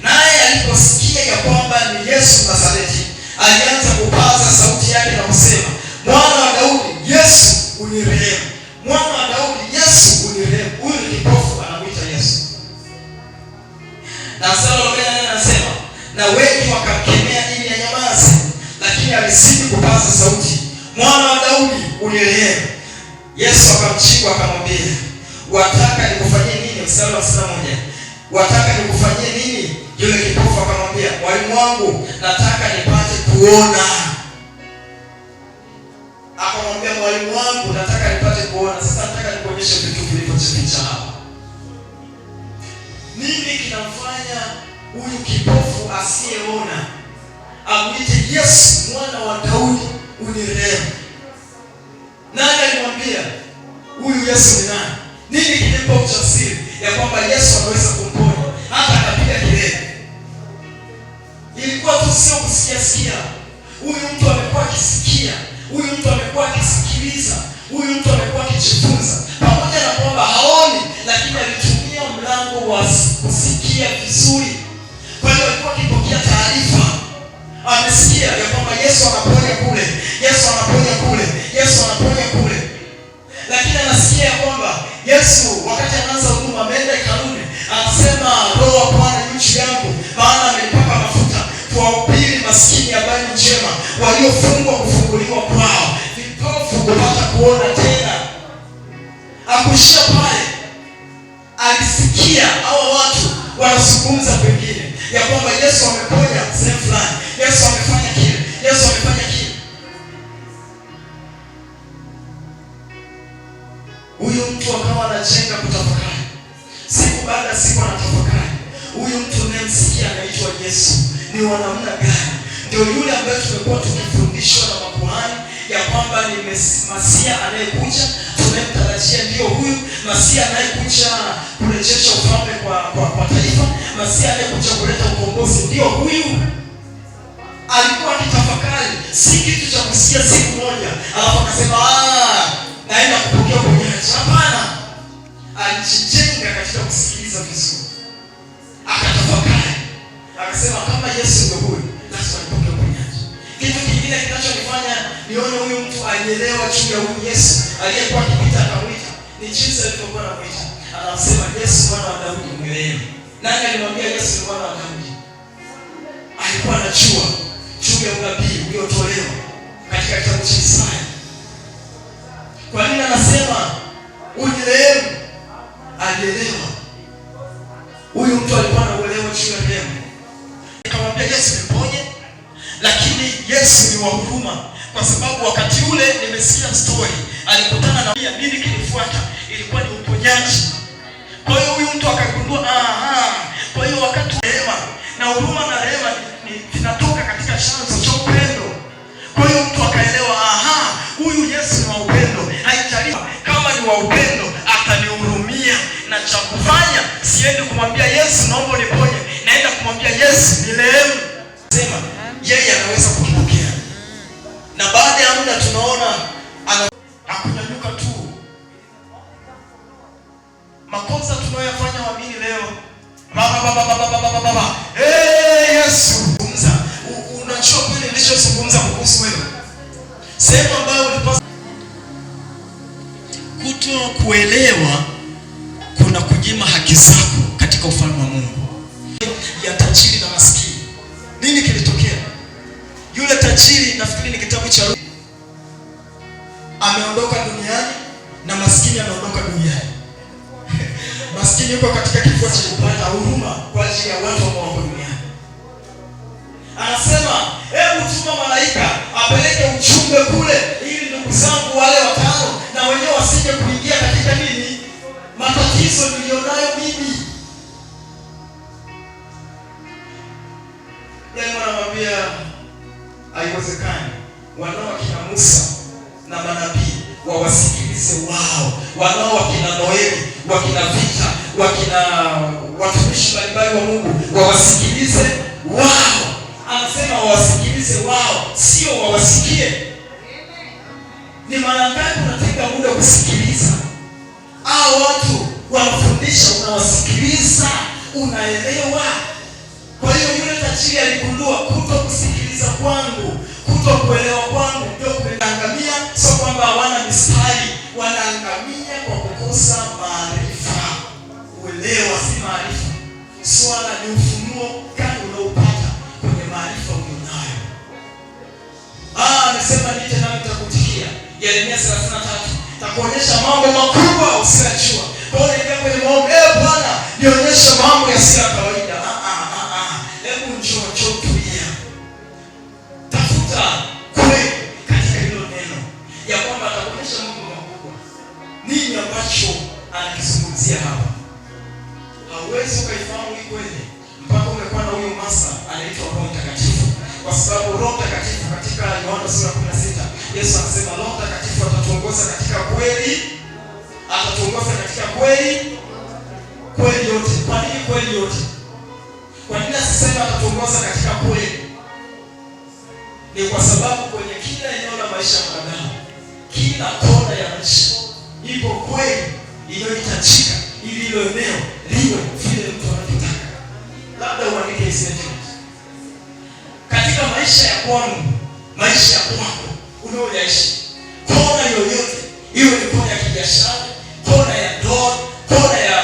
Naye aliposikia ya kwamba ni Yesu Nazareti, alianza kupaza sauti yake na kusema, Mwana wa Daudi, Yesu unirehemu. Mwana wa Daudi, Yesu unirehemu. Huyu ni kipofu anamuita Yesu. Na mstari wa 48 anasema, na wengi wakamkemea ili anyamaze, lakini alizidi kupaza sauti, Mwana wa Daudi unirehemu. Yesu akamjibu akamwambia, wataka nikufanyie nini? Mstari wa 51. Wataka nikufanyie nini? Yule kipofu akamwambia, mwalimu wangu, nataka nipate kuona. Akamwambia, mwalimu wangu, nataka nipate kuona. Sasa nataka nikuonyeshe vitu vilivyojificha hapa. Nini kinamfanya huyu kipofu asiyeona amuite Yesu Mwana wa Daudi unirehemu? Nani alimwambia huyu Yesu ni nani? Nini kilimpa ujasiri ya kwamba Yesu anaweza kumponya hata akapiga kelele? Ilikuwa tu sio kusikia. Huyu mtu amekuwa akisikia, huyu mtu amekuwa akisikiliza, huyu mtu amekuwa akijifunza. Pamoja na kwamba haoni, lakini alitumia mlango wa kusikia vizuri. Kwa hiyo alikuwa akipokea taarifa. Amesikia ya kwamba Yesu anaponya kule, Yesu anaponya kule, Yesu anaponya kule. Lakini anasikia ya kwamba Yesu wakati anaanza huduma ameenda hekaluni, anasema Roho wa Bwana yu juu yangu, maana amenipaka mafuta kuwahubiri maskini habari njema, waliofungwa kufunguliwa kwao, vipofu kupata kuona tena. Akuishia pale. Alisikia hawa watu wanazungumza pengine ya kwamba Yesu ameponya sehemu fulani, Yesu amefanya kile, Yesu amefanya kile. Huyu mtu akawa anajenga kutafakari. Siku baada ya siku anatafakari. Huyu mtu unayemsikia anaitwa Yesu ni wa namna gani? Ndio yule ambaye tumekuwa tukifundishwa na makuhani ya kwamba ni Masia anayekuja, tunamtarajia ndio huyu Masia anayekuja kurejesha ufalme kwa taifa, Masia anayekuja kuleta ukombozi ndio huyu. Alikuwa akitafakari, si kitu cha kusikia siku moja alafu akasema naenda kupokea uponyaji. Hapana. Alijijenga katika kusikiliza vizuri. Akatafakari. Akasema kama Yesu ndio huyu, lazima nipokee uponyaji. Kitu kingine kinachonifanya nione huyu mtu alielewa juu ya huyu Yesu aliyekuwa akipita akamwita, ni jinsi alivyokuwa anamuita. Anasema Yesu Mwana wa Daudi unirehemu. Nani alimwambia Yesu ni Mwana wa Daudi? Alikuwa anajua juu ya unabii uliotolewa katika kitabu cha Isaya. Kwa nini anasema unirehemu? Alielewa. Huyu mtu alikuwa anaelewa juu ya rehema. Akamwambia Yesu niponye, lakini Yesu ni wa huruma, kwa sababu wakati ule nimesikia story, alikutana na nini kilifuata, ilikuwa ni uponyaji. Kwa hiyo huyu mtu akagundua kwa hiyo wakati rehema na huruma na rehema vinatoka katika chanzo cha upendo. Kwa hiyo mtu akaelewa huyu Yesu ni wa upendo. Haijalishi kama ni wa upendo atanihurumia, na cha kufanya siendi kumwambia Yesu naomba uniponye, naenda kumwambia Yesu nirehemu. Sema yeye anaweza kukipokea. Na baada ya muda tunaona hakunyanyuka tu. Makosa tunayoyafanya waamini leo, Yesu unajua kile nilichozungumza kuhusu wewe, sehemu ambayo ulipaswa kuto kuelewa kuna kunyima haki zako katika ufalme wa Mungu. Ya tajiri na maskini, nini kilitokea? Yule tajiri, nafikiri ni kitabu cha Rumi, ameondoka duniani na maskini ameondoka duniani. Maskini yuko katika kifua cha kupata huruma kwa ajili ya watu ambao wako duniani. Anasema hebu tuma malaika apeleke ujumbe kule, ili ndugu zangu wale watano na wenyewe wasije kuingia katika nini, matatizo nilionayo mimi. Mungu anamwambia haiwezekani. Wanao wakina Musa na manabii wawasikilize wao, wanao wakina Noeli, wakina Vita, wakina watumishi mbalimbali wa Mungu wawasikilize wao. Anasema wawasikilize wao, sio wawasikie. Ni mara ngapi unatenga muda kusikiliza hao watu wanafundisha? Unawasikiliza, unaelewa? Kwa hiyo yule tajiri aligundua kuto kusikiliza kwangu, kuto kuelewa kwangu ndio kumeangamia. Sio kwamba hawana mistari, wanaangamia kwa kukosa maarifa. Uelewa si maarifa. Swala ni ufunuo gani unaopata kwenye maarifa ulionayo. Anasema nije nami nitakutikia. Yeremia 33, takuonyesha mambo makubwa usiyojua. Kwa hiyo ingia kwenye maombi, Bwana nionyeshe mambo yasiyo kawaida. Hebu njoo tulia. Tafuta kweli katika hilo neno ya kwamba atakuonyesha mambo makubwa. Nini ambacho anakizungumzia hapa? Hauwezi ukaifahamu hii kweli mpaka umekuwa na huyo masa anaitwa Roho Mtakatifu. Kwa sababu Roho Mtakatifu katika Yohana sura 16, Yesu anasema Roho Mtakatifu atatuongoza katika kweli. Atatuongoza katika kweli, kweli yote. Kwa nini kweli yote? Kwa nini asisema atatuongoza katika kweli? Ni kwa sababu kwenye kila eneo la maisha ya mwanadamu, kila kona ya maisha ipo kweli iliyohitajika ili hilo eneo liwe vile mtu anavyotaka. Labda uandike hii sentence. Katika maisha ya kwangu, maisha ya kwako unaoishi, kona yoyote, iwe ni kona ya kibiashara, kona ya ndoa, kona ya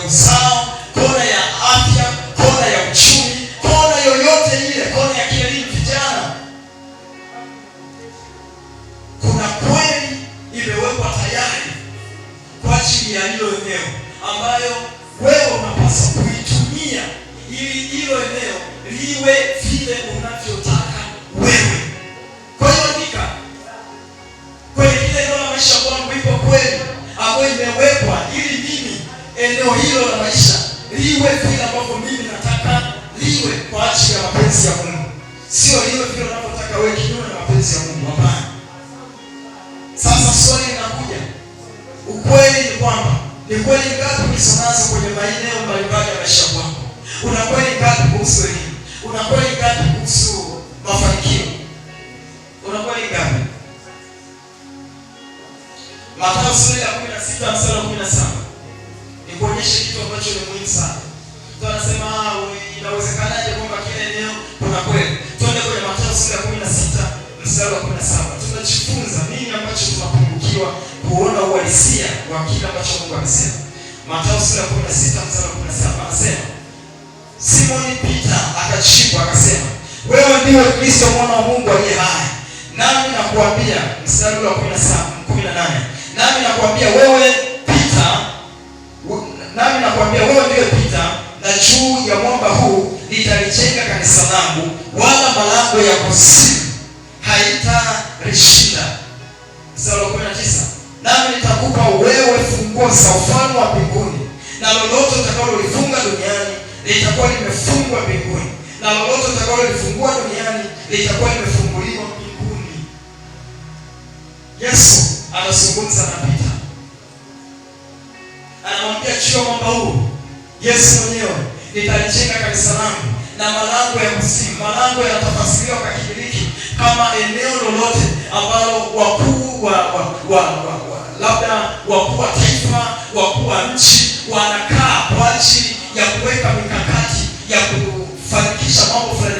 uzao, kona ya afya, kona ya uchumi, kona yoyote ile, kona ya kielimu, vijana, kuna kweli imewekwa tayari kwa ajili ya hilo eneo ambayo wewe unapaswa kuitumia ili hilo eneo liwe vile unavyotaka wewe. Kwa hiyo andika, kwenye kile eneo la maisha kwangu ipo kweli ambayo imewekwa ili mimi eneo hilo la maisha liwe vile ambavyo mimi nataka liwe kwa ajili ya mapenzi ya Mungu. Sio liwe vile unavyotaka wewe kinyume na mapenzi ya Mungu, hapana. Sasa swali linakuja, ukweli ni kwamba ni kweli ngapi ulizonazo kwenye maeneo mbalimbali ya maisha yako? Una kweli ngapi kuhusu elimu? Una kweli ngapi kuhusu mafanikio? Una kweli ngapi? Mathayo sura ya 16 mstari wa 17 ni kuonyesha kitu ambacho ni muhimu sana. Mtu anasema inawezekanaje kwamba kila eneo kuna kweli? Twende kwenye Mathayo sura ya 16 mstari wa 17. Tunajifunza nini ambacho tunapungukiwa kuona uhalisia wa kile ambacho Mungu amesema. Mathayo sura ya 16 mstari wa 17 anasema, Simoni Peter akajibu akasema, wewe ndiwe Kristo mwana wa Mungu aliye hai. Nami nakuambia, mstari wa 18, nami nakuambia wewe ndiwe Peter, na juu ya mwamba huu nitalijenga kanisa langu, wala malango ya kuzimu haitalishinda. Mstari wa 19, nami nitakupa wewe funguo za ufalme wa mbinguni, na lolote utakalolifunga duniani litakuwa limefungwa mbinguni, na lolote utakalolifungua duniani litakuwa limefunguliwa mbinguni. Yesu anazungumza na Peter, anamwambia juu ya mwamba huu, Yesu mwenyewe, nitalijenga kanisa langu, na malango ya kuzimu. Malango yanatafsiriwa kwa Kigiriki kama eneo lolote ambalo wakuu labda wakuu wa taifa, wakuu wa nchi wanakaa kwa ajili ya kuweka mikakati ya kufanikisha mambo fulani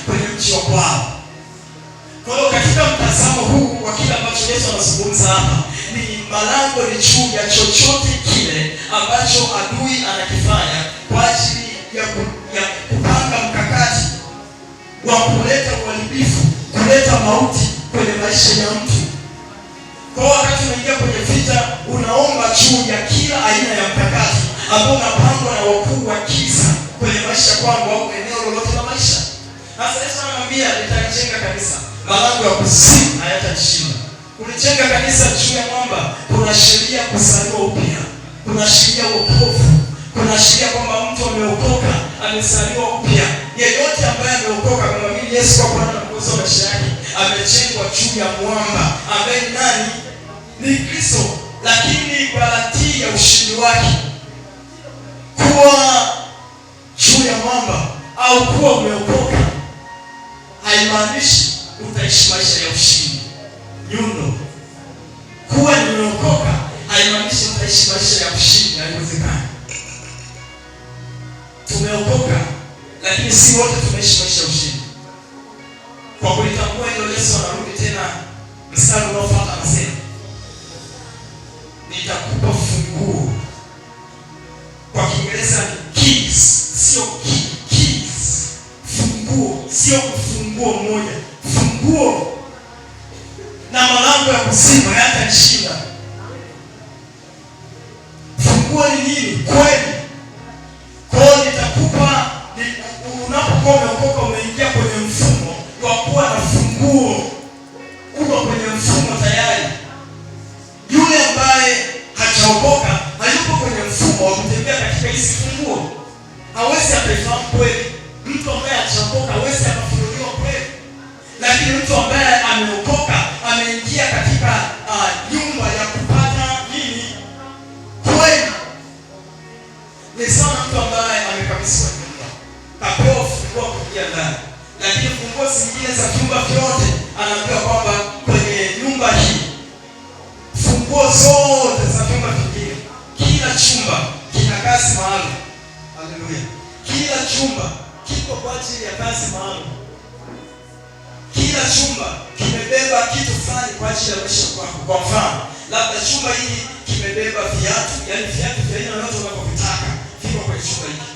kwenye mji wa kwao. Kwa hiyo katika mtazamo huu wa kile ambacho Yesu anazungumza hapa, ni malango ni juu ya chochote kile ambacho adui anakifanya kwa ajili ya kupanga mkakati wa kuleta uharibifu, kuleta mauti kwenye maisha ya mtu. Kwa wakati unaingia kwenye vita, unaomba juu ya kila aina ya mkakati ambao unapangwa na wakuu wa giza kwenye maisha kwangu au eneo lolote la maisha. Sasa Yesu anamwambia, nitalijenga kanisa, malango ya kuzimu hayatanishinda. Kulijenga kanisa juu ya mwamba kuna sheria kuzaliwa upya, kuna sheria wokovu, kuna sheria kwamba mtu ameokoka, amezaliwa upya. Yeyote ambaye ameokoka kumwamini Yesu kwa Bwana na Mwokozi wa maisha yake, amejengwa juu ya mwamba ambaye nani? Ni Kristo. Lakini garantii ya ushindi wake au kuwa umeokoka haimaanishi utaishi maisha ya ushindi. Nyundo, kuwa nimeokoka haimaanishi utaishi maisha ya ushindi. Haiwezekani. Tumeokoka, lakini si wote tunaishi maisha ya ushindi. Kwa kulitambua hilo, Yesu anarudi tena mstari unaofuata, anasema nitakupa funguo. Kwa Kiingereza ni keys, sio keys. Funguo, sio funguo mmoja, funguo na malango ya kuzimu hayatanishinda. Funguo ni nini? Kweli. Kwa hiyo nitakupa, unapokuwa umeokoka, umeingia kwenye mfumo wa kuwa na funguo, uko kwenye mfumo tayari. Yule ambaye hajaokoka hayupo kwenye mfumo wa kutembea katika hizi funguo, hawezi akaifahamu kweli. Mtu ambaye hajaokoka hawezi akafunuliwa kweli, lakini mtu ambaye ameokoka ameingia katika nyumba ya kupata nini? Kweli. Ni sana mtu ambaye amekabidhiwa nyumba, kapewa funguo kuingia ndani, lakini funguo zingine za vyumba vyote anaambiwa kwamba kwenye nyumba hii, funguo zote za vyumba vingine, kila chumba kina kazi maalum. Haleluya! Kila chumba kiko kwa ajili ya kazi maalum. Kila chumba kimebeba kitu fulani kwa ajili ya maisha yako. Kwa mfano, labda chumba hiki kimebeba viatu, yani viatu vya aina yote unavyotaka viko kwenye chumba hiki.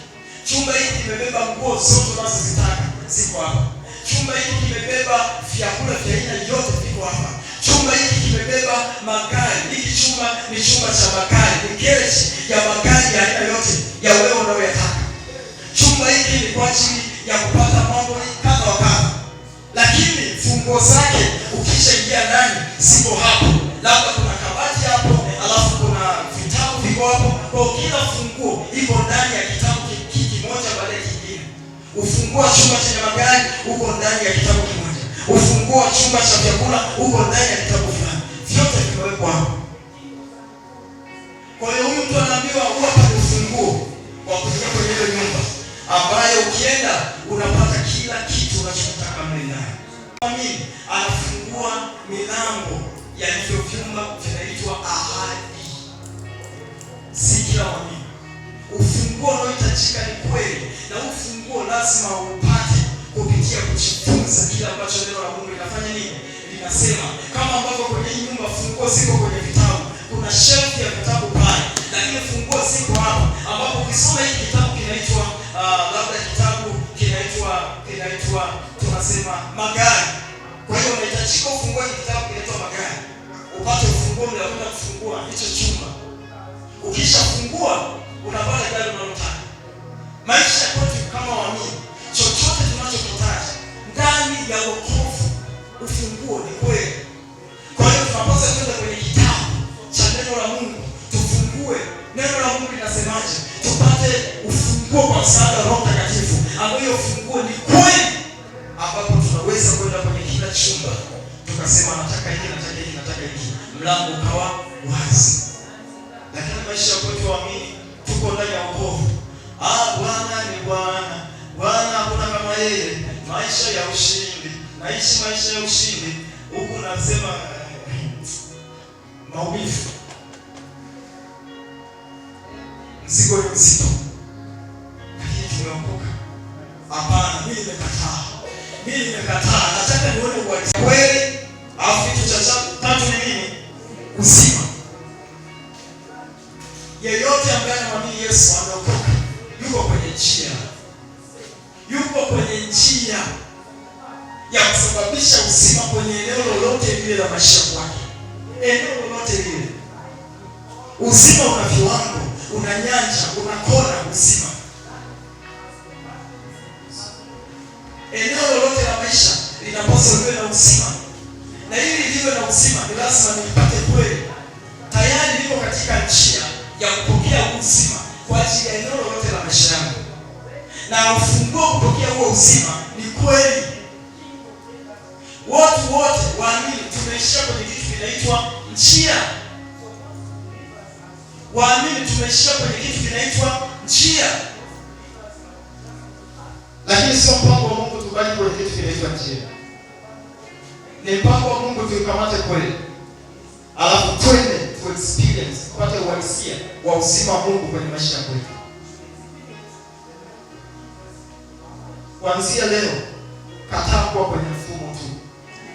Chumba hiki kimebeba nguo zote unazozitaka ziko hapa. Chumba hiki kimebeba vyakula vya aina yote viko hapa. Chumba hiki kimebeba magari. Hiki chumba ni chumba cha magari, ni gereji ya magari ya aina yote ya wewe unayoyataka. Chumba hiki ni kwa ajili ya kupata mambo kadha wa kadha, lakini funguo zake ukishaingia ndani ziko hapo. Labda kuna kabati hapo, alafu kuna vitabu viko hapo. Kwa kila funguo iko ndani ya kitabu kimoja baada ya kingine. Ufunguo wa chumba chenye magari uko ndani ya kitabu kimoja. Ufunguo wa chumba cha vyakula uko ndani ya kitabu fulani. Vyote vimewekwa hapo. Kwa hiyo huyu mtu anaambiwa huwa pana ufunguo wa kuingia kwenye ile nyumba ambayo ukienda unapata kila kitu unachotaka mle ndani. Amini, anafungua milango ya hivyo vyumba vinaitwa ahadi. Si kila mwamini. Ufunguo unaohitajika ni kweli, na ufunguo lazima upate kupitia kujifunza kile ambacho neno la Mungu linafanya nini? Linasema. Kama ambavyo kwenye hii nyumba funguo ziko kwenye vitabu, kuna shelf ya vitabu pale, lakini funguo ziko hapa, ambapo ukisoma hiki kitabu kinaitwa labda kitabu kinaitwa tunasema magari. Kwa hiyo unahitajika ufungue kitabu kinaitwa magari, upate ufunguo ule wa kwenda kufungua hicho chumba. Ukishafungua unapata gari unalotaka. Maisha yetu kama waamini, chochote tunachokitaji ndani ya wokovu, ufunguo ni kweli. Kwa hiyo tunapaswa kwenda kwenye kitabu cha neno la Mungu, tufungue neno la Mungu linasemaje, tupate ufunguo kwa msaada wa Roho Mtakatifu, ambayo ufunguo ni kweli, ambapo tunaweza kwenda kwenye kila chumba tukasema nataka hiki, nataka hiki, nataka hiki, mlango ukawa wazi. Lakini maisha yetu waamini, tuko ndani ya wokovu. Bwana ni Bwana, Bwana hakuna kama yeye, maisha ya ushindi, naishi maisha ya ushindi. Huku nasema maumivu, mzigo ni mzito, lakini tumeokoka. Hapana, mimi nimekataa, nataka nione kweli. Alafu kitu cha tatu ni nini? Uzima. Yeyote ambaye anamwamini Yesu ameokoka, yuko kwenye njia ya kusababisha uzima kwenye eneo lolote lile la maisha yake. Eneo lolote lile. Uzima una viwango, una nyanja, una kona uzima. Eneo lolote la maisha linapaswa liwe na uzima. Na ili liwe na uzima ni lazima nipate kweli. Tayari niko katika njia ya kupokea uzima kwa ajili ya eneo lolote la maisha yangu. Na ufunguo kupokea huo uzima ni kweli. Watu wote waamini tumeishia kwenye kitu kinaitwa njia. Waamini tumeishia kwenye kitu kinaitwa njia. Lakini lakini sio mpango wa Mungu tubaki kwenye kitu kinaitwa njia. Ni mpango wa Mungu tuikamate kweli, alafu twende to experience, kupata uhalisia wa uzima wa Mungu kwenye maisha yetu. Kuanzia leo, kataa kuwa kwenye mfumo tu,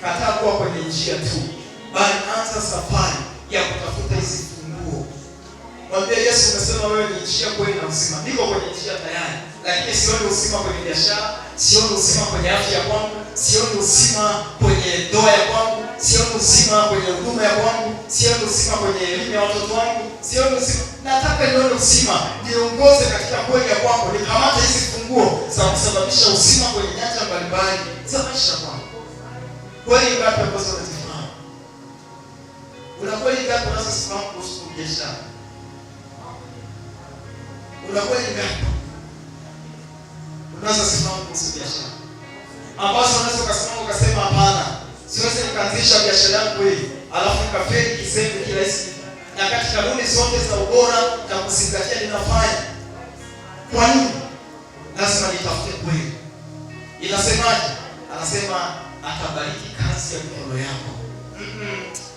kataa kuwa kwenye njia tu, bali anza safari ya kutafuta hizi funguo. Mwambie Yesu, umesema wewe ni njia, kweli na uzima. Niko kwenye njia tayari, lakini sioni uzima kwenye biashara, sioni uzima kwenye afya ya kwangu, sioni uzima kwenye ndoa ya kwangu, sioni uzima kwenye huduma ya kwangu, sioni uzima kwenye elimu ya watoto wangu, sioni uzima. Nataka nione uzima, niongoze katika kweli ya kwako, nikamate hizi funguo za kusababisha uzima kwenye nyanja mbalimbali za maisha kwangu. Kweli ngapi ambazo unazifahamu? Una kweli ngapi unazozifahamu kuhusu biashara? Una kweli ngapi unazozifahamu kuhusu biashara ambazo unaweza ukasimama ukasema hapana, siwezi nikaanzisha biashara yangu hii alafu nikafeli kizembe kirahisi, na katika kanuni zote za ubora na kuzingatia ninafanya. Kwa nini? Lazima nitafute kweli. Inasemaje? Anasema atabariki kazi ya mikono yako.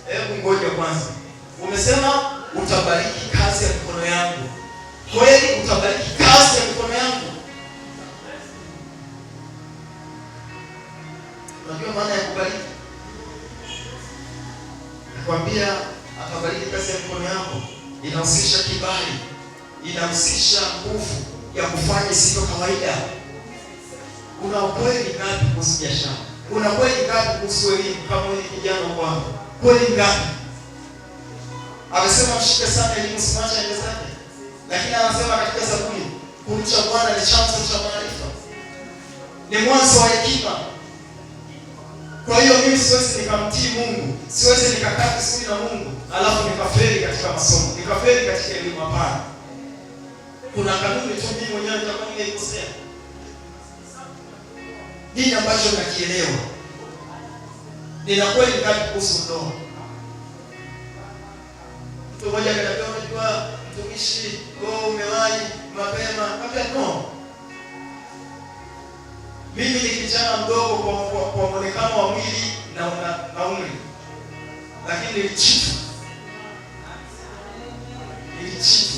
Hebu ngoja kwanza. Umesema utabariki kazi ya mikono yangu. Kweli utabariki kazi ya mikono yangu? Unajua maana ya kubariki? Nakwambia atabariki kazi ya mikono yako. Inahusisha kibali, inahusisha nguvu ya kufanya isivyo kawaida. Una kweli ngapi kuhusu biashara? Una kweli ngapi kuhusu elimu? Kama wewe ni kijana wako, kweli ngapi? Amesema mshike sana elimu, usimwache aende zake. Lakini anasema katika Zaburi, kumcha Bwana ni chanzo cha maarifa, ni mwanzo wa hekima. Kwa hiyo mimi siwezi nikamtii Mungu, siwezi nikakaa vizuri na Mungu alafu nikafeli katika masomo, nikafeli katika elimu. Hapana. Kuna kanuni tu mimi mwenyewe nitakuwa nimekosea. Nini ambacho nakielewa? Nina kweli ngapi kuhusu ndoa? Mtu mmoja akaniambia, unajua mtumishi, wewe umewahi mapema. Kabla no. Mimi ni kijana mdogo kwa muonekano wa mwili na umri. Lakini nilichitu,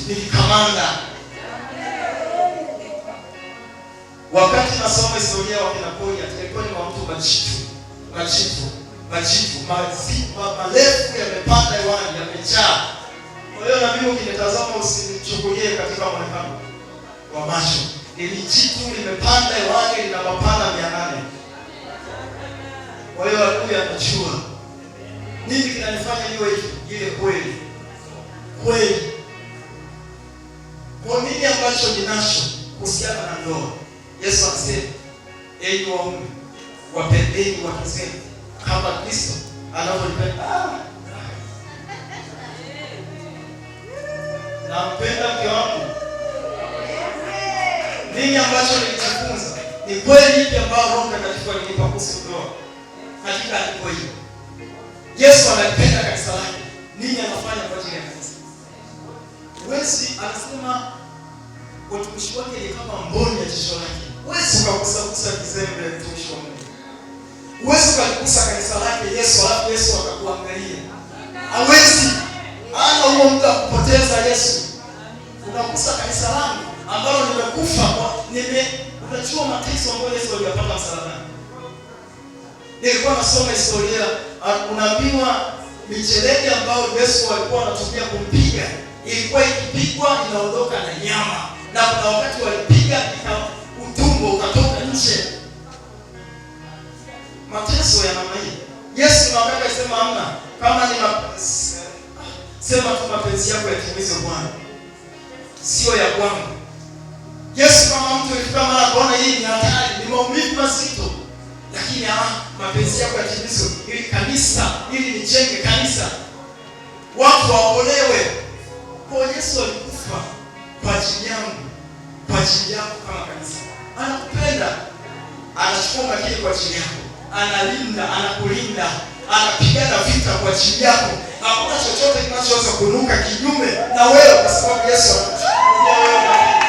nilikamanda. Wakati nasoma historia wa kina Koya, tulikuwa ni mtu majitu, marefu yamepanda hewani, yamejaa. Kwa hiyo na mimi ukinitazama usinichukulie katika muonekano wa macho. Nilijitu limepanda hewani, lina mapana 800. Kwa hiyo adui anajua nini kinanifanya niwe hivi, ile kweli. Kwa nini ambacho ninacho kuhusiana na ndoa? Yesu anasema, enyi waume wapendeni wake zenu kama Kristo anavyopenda. Nampenda mke wangu. Nini ambacho nilijifunza? Ni kweli ipi ambayo Roho Mtakatifu alinipa kuhusu ndoa? Katika andiko hili, Yesu anapenda kanisa lake. Nini anafanya kwa ajili ya kanisa? Wewe anasema utumishi wake ni kama mboni ya jicho lake. Wewe ukagusa kizembe mtumishi wa Mungu. Wewe ukagusa kanisa lake Yesu, alafu Yesu akakuangalia. Hawezi. Ana huo muda kupoteza Yesu. Unagusa kanisa langu ambalo nimekufa unajua mateso ambayo Yesu aliyapata msalabani. Nilikuwa nasoma historia, unaambiwa micheledi ambayo Yesu alikuwa anatumia kumpiga ilikuwa ikipigwa inaondoka na nyama, na kuna wakati walipiga utumbo ukatoka nje. Mateso ya namna hii. Yesu na wakati alisema hamna, kama ni sema tu mapenzi yako yatimizwe Bwana, sio ya kwangu. Yesu kama mtu alifika mara kuona hii ni hatari, ni maumivu mazito, lakini mapenzi yako yatimizwe ili kanisa, ili nijenge kanisa, watu waolewe. Kwa Yesu alikufa kwa ajili yangu, kwa ajili yako kama kanisa. Anakupenda, anachukua makini kwa ajili yako, analinda, anakulinda, anapigana vita kwa ajili yako. Hakuna chochote kinachoweza kunuka kinyume na wewe, kwa sababu Yesu anakuchukulia wewe.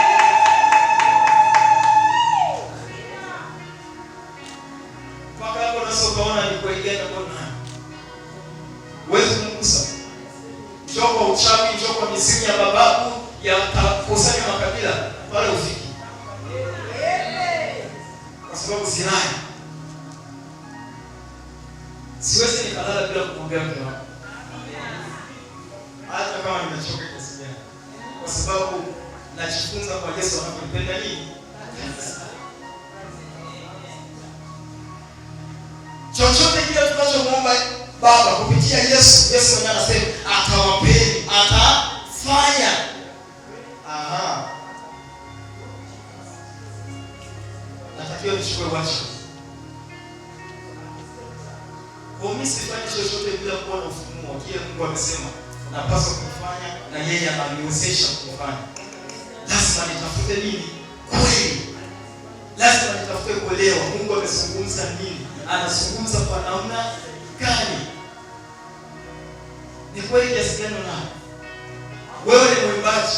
yatakusanya makabila pale ufiki, kwa sababu Sinai siwezi nikalala bila kumwambia mke wangu, hata kama nimechoka kiasi gani, kwa sababu najifunza kwa Yesu anavyopenda nini. Chochote kile tunachomwomba Baba kupitia Yesu, Yesu mwenyewe anasema atawapeni, atafanya. Natakiwa nichukue wacha. Kwa mimi sifanye chochote bila kuwa na ufunuo. Kile Mungu amesema napaswa kufanya na yeye ananiwezesha kufanya. Lazima nitafute nini? Kweli. Lazima nitafute kuelewa Mungu amezungumza nini? Anazungumza kwa namna gani? Ni kweli kiasi gani na wewe ni mwimbaji,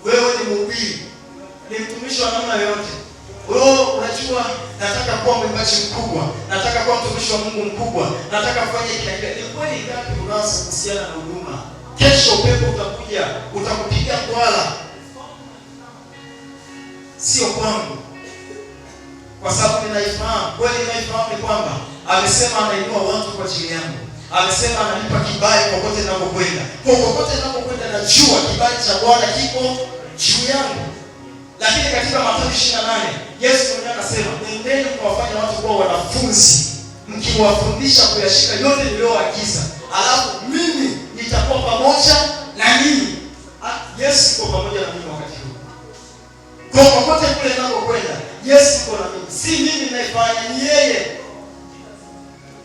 wewe ni mhubiri, ni mtumishi wa namna yoyote. Wewe unajua nataka kuwa mwimbaji mkubwa, nataka kuwa mtumishi wa Mungu mkubwa, nataka kufanya kile. Ni kweli ngapi unaanza kuhusiana na huduma? Kesho upepo utakuja, utakupiga kwala. Sio kwangu. Kwa sababu ninaifahamu, kweli ninaifahamu ni kwamba amesema anainua watu kwa ajili yangu. Amesema ananipa kibali popote ninapokwenda. Popote ninapokwenda najua kibali cha Bwana kiko juu yangu. Lakini katika Mathayo 28, Yesu mwenyewe anasema, "Nendeni mkawafanye watu kuwa wanafunzi, mkiwafundisha kuyashika yote niliyoagiza. Alafu mimi nitakuwa pamoja na ninyi." Yesu yuko pamoja na mimi wakati huu. Kwa popote kule ninapokwenda, Yesu yuko na mimi. Si mimi ninayefanya, ni yeye.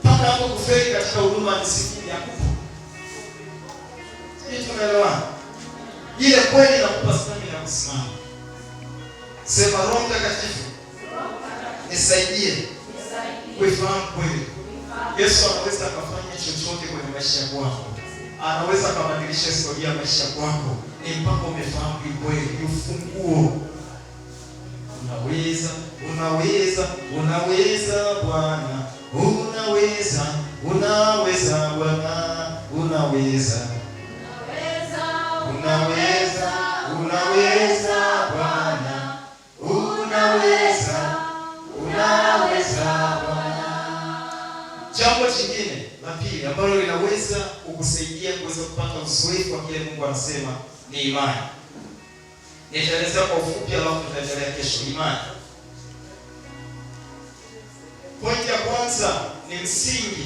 Paka hapo kufeli katika huduma ni siku ya kufa. Sisi tumeelewana. Ile kweli inakupa stamina ya kusimama. Sema, Roho Mtakatifu nisaidie kuifahamu kweli. Yesu anaweza kufanya chochote kwenye maisha yako. Anaweza kubadilisha historia ya maisha yako. Ni mpaka umefahamu kweli, ufunguo. Unaweza Bwana, unaweza Bwana, unaweza Bwana, unaweza Bwana. Jambo jingine la pili ambalo linaweza kukusaidia kuweza kupata uzoefu wa kile Mungu anasema ni imani. Nitaelezea kwa ufupi alafu tutaendelea kesho. Imani. Pointi ya kwanza ni msingi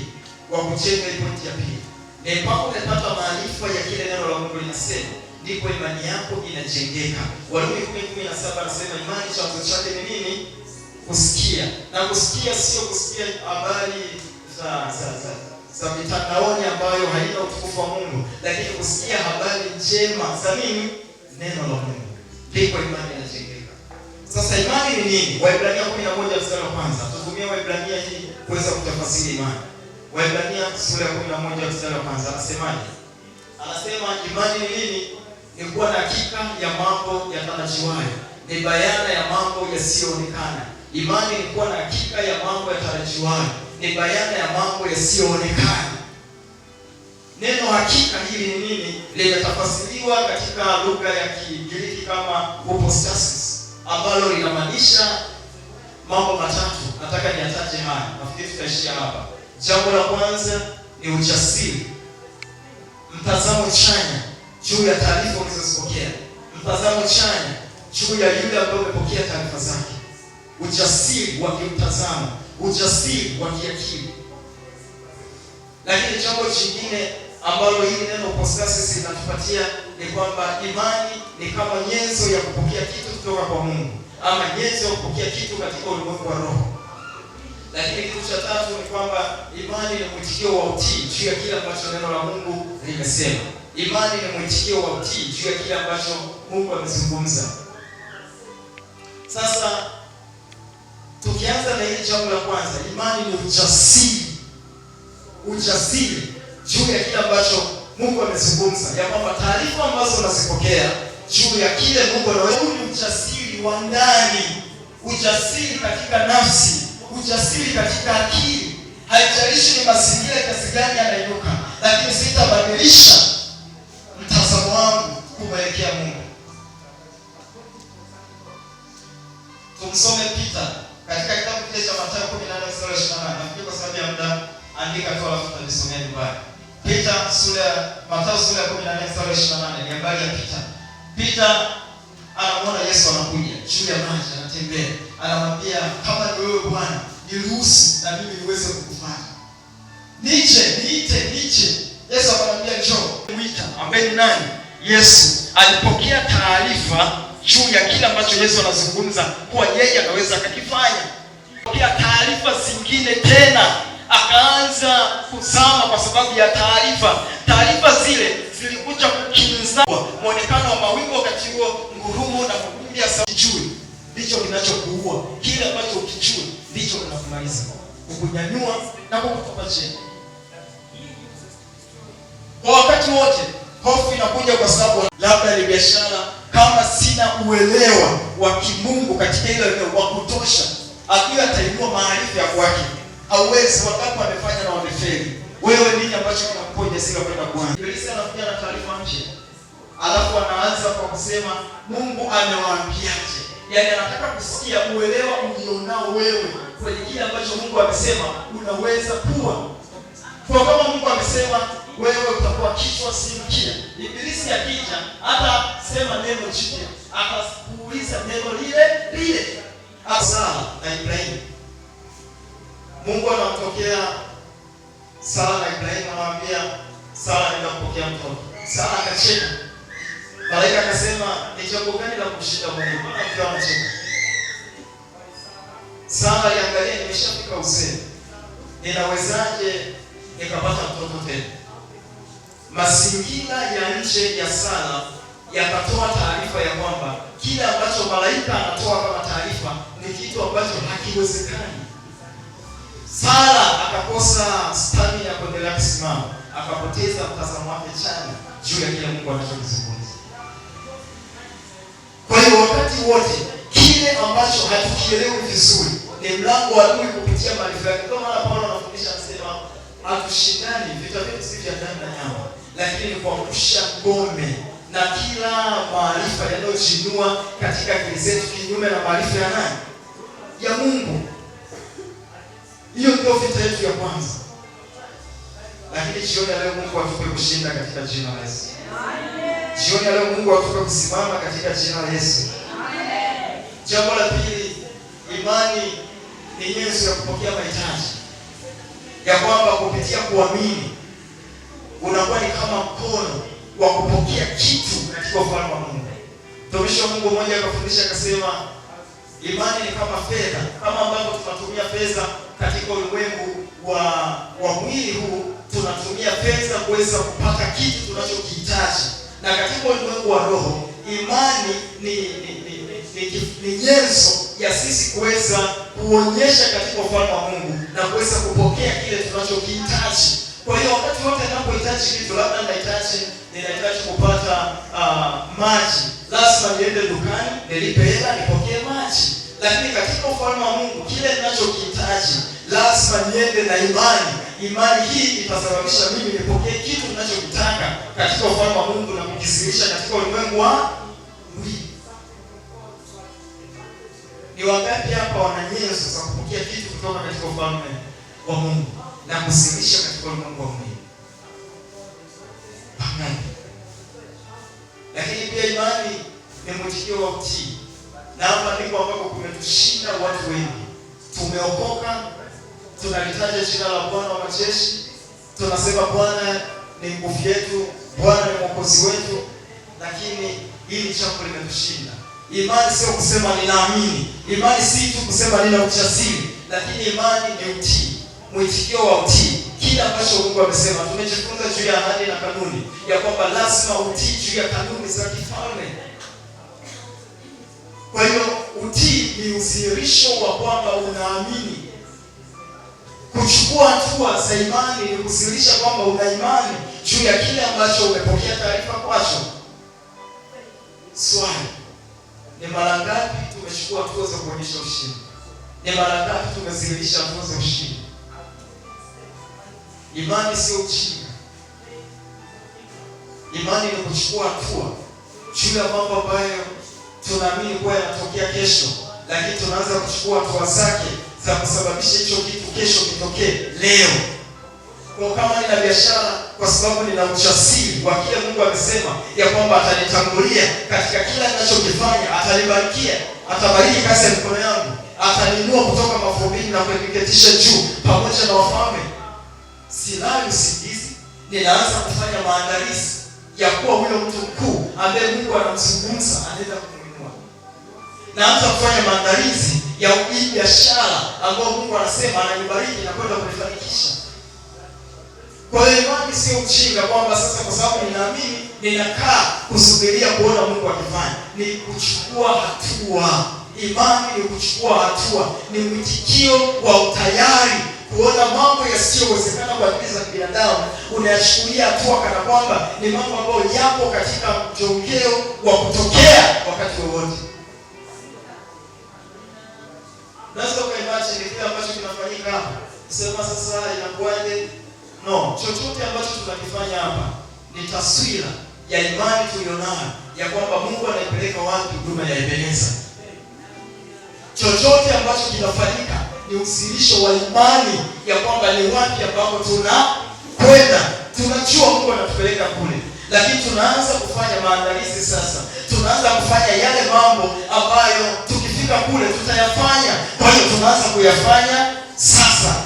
wa kujenga. Pointi ya pili ni mpaka unapata maarifa ya kile neno la Mungu linasema, ndipo imani yako inajengeka. Warumi 10:17 anasema imani chanzo chake ni nini? Kusikia. Na kusikia sio kusikia habari za mitandaoni ambayo haina utukufu wa Mungu, lakini kusikia habari njema za nini? Neno la Mungu. Ndipo imani inajengeka. Sasa imani ni nini? Waebrania 11:1. Tutumie Waebrania hii kuweza kutafasiri imani. Waebrania sura ya 11:1 anasemaje? Anasema imani ni nini? Ni kuwa na hakika ya mambo yatarajiwayo, ni bayana ya mambo yasiyoonekana. Imani ni kuwa na hakika ya mambo yatarajiwayo, ni bayana ya mambo yasiyoonekana. Neno hakika hili ni nini? Limetafasiriwa katika lugha ya Kigiriki kama hypostasis, ambalo linamaanisha mambo matatu. Nataka niataje haya. Nafikiri tutaishia hapa. Jambo la kwanza ni ujasiri. Mtazamo chanya juu ya taarifa ulizozipokea. Mtazamo chanya juu ya yule ambaye umepokea taarifa zake. Ujasiri wa kimtazamo, ujasiri wa kiakili. Lakini jambo jingine ambalo hili neno hypostasis linatupatia ni kwamba imani ni kama nyenzo ya kupokea kitu kutoka kwa Mungu, ama nyenzo ya kupokea kitu katika ulimwengu wa roho. Lakini kitu cha tatu ni kwamba imani ni mwitikio wa utii juu ya kile ambacho neno la Mungu limesema. Imani ni mwitikio wa utii juu ya kile ambacho Mungu amezungumza. Sasa tukianza na hili jambo la kwanza, imani ni ujasiri. Ujasiri juu ya kile ambacho Mungu amezungumza, ya kwamba taarifa ambazo unazipokea juu ya kile Mungu anawewe. Ni ujasiri wa ndani, ujasiri katika nafsi, ujasiri katika akili. Haijalishi ni mazingira kiasi gani yanainuka, lakini sitabadilisha mtazamo wangu kumwelekea Mungu. Tumsome Peter katika kitabu kile cha Mathayo 18:28. Nafikiri kwa sababu ya muda andika tu alafu tutasomea nyumbani. Mathayo sura ya 18:28 ni habari ya Peter. Peter anamuona Yesu anakuja juu ya maji anatembea. Anamwambia, kama ni wewe Bwana, niruhusu na mimi niweze kukufuata. Niite. Yesu akamwambia njoo. Mwita ambaye ni nani? Yesu. Alipokea taarifa juu ya kila ambacho Yesu anazungumza kuwa yeye anaweza akakifanya. Pokea taarifa zingine tena, akaanza kuzama kwa sababu ya taarifa zile zilikuja kukinza muonekano wa mawingu wakati huo, ngurumo na mawimbi ya sauti. Juu ndicho kinachokuua, kile ambacho ukijua ndicho kinakumaliza, kukunyanyua na kukutupa chini. Kwa wakati wote hofu inakuja kwa sababu labda ni biashara, kama sina uelewa wa kimungu katika ile eneo wa kutosha, akiwa atainua maarifa ya kwake, hauwezi. Wakati wamefanya na wamefeli, wewe nini ambacho kinakupa ujasiri wa kwenda kuanza? Ibilisi anakuja na taarifa mpya, alafu anaanza kwa kusema Mungu amewaambiaje? Yaani anataka kusikia uelewa ulionao wewe kwenye kile ambacho Mungu amesema unaweza kuwa. Kwa kama Mungu amesema wewe utakuwa kichwa si mkia, ibilisi akija hata sema neno jipya, atakuuliza neno lile. Sara na Ibrahim, Mungu anamtokea Sara na Ibrahim, anamwambia Sara, nenda kupokea mtoto. Sara akacheka. Malaika akasema, ni jambo gani la kumshinda Mungu? Maana mtu anacheka. Sara aliangalia, nimeshafika uzee, ninawezaje nikapata mtoto tena? Mazingira ya nje ya Sara yakatoa taarifa ya kwamba kile ambacho malaika anatoa kama taarifa ni kitu ambacho hakiwezekani. Sara akakosa stamina ya kuendelea kusimama, akapoteza mtazamo wake chanya juu ya kile Mungu anachokizungumza. Kwa hiyo wakati wote kile ambacho hatukielewi vizuri ni mlango wa adui kupitia maarifa yake. Kama Paulo anafundisha, anasema hatushindani, vita vyetu si vya damu na nyama, lakini kwa kuangusha ngome na kila maarifa yanayojinua katika akili zetu kinyume na maarifa ya nani? Ya Mungu. Hiyo ndio vita yetu ya kwanza. Lakini jioni ya leo Mungu atupe kushinda katika jina la Yesu. Jioni ya leo Mungu atupe kusimama katika jina la Yesu. Jambo la pili, imani ni nyenzo ya kupokea mahitaji. Ya kwamba kupitia kuamini unakuwa ni kama mkono wa kupokea kitu katika ufalme wa Mungu. Mtumishi wa Mungu mmoja akafundisha akasema, imani ni kama fedha. Kama ambavyo tunatumia fedha katika ulimwengu wa mwili huu, tunatumia fedha kuweza kupata kitu tunachokihitaji. Na katika ulimwengu wa roho, imani ni nyenzo ya sisi kuweza kuonyesha katika ufalme wa Mungu na kuweza kupokea kile tunachokihitaji. Kwa hiyo wakati wote ninapohitaji kitu, labda ninahitaji kupata maji, lazima niende dukani, nilipe hela, nipokee maji. Lakini katika ufalme wa Mungu, kile ninachokihitaji lazima niende na imani. Imani hii itasababisha mimi nipokee kitu ninachokitaka katika ufalme wa Mungu na kukisilisha katika ulimwengu wa mwili. Ni wangapi hapa wana nyenzo za kupokea kitu kutoka katika ufalme wa Mungu na kusilisha katika ulimwengu wa mwili? Lakini pia imani ni mwitikio wa utii. Na hapa ndipo ambapo kumetushinda watu wengi. Tumeokoka, tunalitaja jina la Bwana wa majeshi, tunasema Bwana ni nguvu yetu, Bwana ni mwokozi wetu, lakini hili jambo limetushinda. Imani sio kusema ninaamini. Imani si tu kusema nina ujasiri, lakini imani ni utii, mwitikio wa utii. Kila ambacho Mungu amesema, tumejifunza juu ya ahadi na kanuni ya kwamba lazima utii juu ya kanuni za kifalme. Kwa hiyo utii ni udhihirisho wa kwamba unaamini. Kuchukua hatua za imani ni kudhihirisha kwamba una imani juu ya kile ambacho umepokea taarifa kwacho. Swali, ni mara ngapi tumechukua hatua za kuonyesha ushindi? Ni mara ngapi tumedhihirisha hatua za ushindi? Imani sio ujinga. Imani ni kuchukua hatua juu ya mambo ambayo tunaamini kuwa yanatokea kesho, lakini tunaanza kuchukua hatua zake za kusababisha hicho kitu kesho kitokee leo. Kwa kama nina biashara, kwa sababu nina ujasiri wa kile Mungu amesema ya kwamba atanitangulia katika kila ninachokifanya, atanibarikia, atabariki kazi ya mikono yangu, ataninua kutoka mavumbini na kuniketisha juu pamoja na wafalme. Silali usingizi, ninaanza kufanya maandalizi ya kuwa huyo mtu mkuu ambaye Mungu anamzungumza anaenda kumuinua. Naanza kufanya maandalizi ya hii biashara ambayo Mungu anasema ananibariki na kwenda kunifanikisha. Kwa hiyo imani sio ujinga kwamba sasa kwa sababu ninaamini ninakaa kusubiria kuona Mungu akifanya. Ni kuchukua hatua. Imani ni kuchukua hatua, ni mwitikio wa utayari kuona mambo yasiyowezekana kwa akili za binadamu, unayachukulia hatua kana kwamba ni mambo ambayo yapo katika mjongeo wa kutokea wakati wowote. Naweza kuimagine kile ambacho kinafanyika hapa. Sema sasa inakuwaje? No, chochote ambacho tunakifanya hapa ni taswira ya imani tulionayo ya kwamba Mungu anaipeleka wapi huduma ya Ebeneza. Chochote ambacho kinafanyika ni usilisho wa imani ya kwamba ni wapi ambapo tunakwenda. Tunajua Mungu anatupeleka kule, lakini tunaanza kufanya maandalizi sasa. Tunaanza kufanya yale mambo ambayo tukifika kule tutayafanya. Kwa hiyo tunaanza kuyafanya sasa.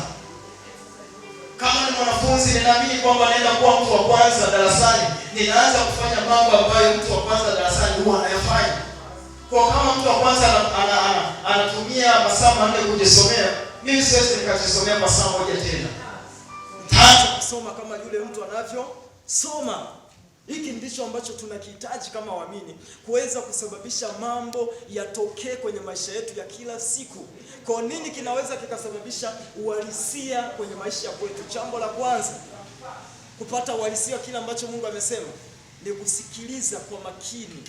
Kama ni mwanafunzi, ninaamini kwamba naenda kuwa mtu wa kwanza darasani, ninaanza kufanya mambo ambayo mtu wa kwanza darasani huwa anayafanya. Kwa kama mtu wa kwanza anatumia masaa 4 kujisomea, mimi siwezi nikajisomea masaa moja tena. Nitaanza kusoma kama yule mtu anavyosoma. Hiki ndicho ambacho tunakihitaji kama waamini, kuweza kusababisha mambo yatokee kwenye maisha yetu ya kila siku. Kwa nini kinaweza kikasababisha uhalisia kwenye maisha yetu? Jambo la kwanza, kupata uhalisia kile ambacho Mungu amesema, ni kusikiliza kwa makini,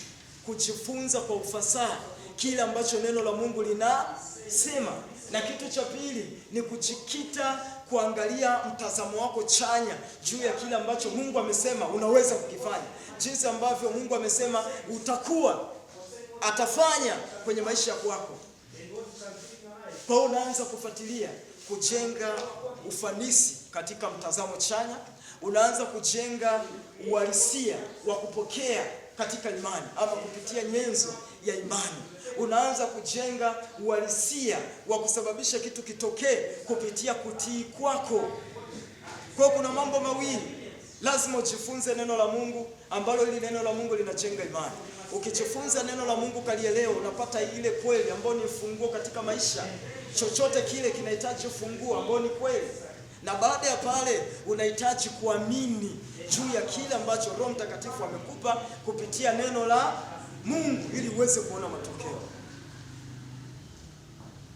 kujifunza kwa ufasaha kile ambacho neno la Mungu linasema. Na kitu cha pili ni kujikita kuangalia mtazamo wako chanya juu ya kile ambacho Mungu amesema unaweza kukifanya. Jinsi ambavyo Mungu amesema utakuwa, atafanya kwenye maisha yako. Kwa hiyo unaanza kufuatilia, kujenga ufanisi katika mtazamo chanya, unaanza kujenga uhalisia wa kupokea katika imani ama kupitia nyenzo ya imani. Unaanza kujenga uhalisia wa kusababisha kitu kitokee kupitia kutii kwako. Kwa kuna mambo mawili, lazima ujifunze neno la Mungu ambalo hili neno la Mungu linajenga imani. Ukijifunza neno la Mungu kalielewa, unapata ile kweli ambayo ni funguo katika maisha. Chochote kile kinahitaji funguo ambao ni kweli. Na baada ya pale unahitaji kuamini juu ya kile ambacho Roho Mtakatifu amekupa kupitia neno la Mungu ili uweze kuona matokeo.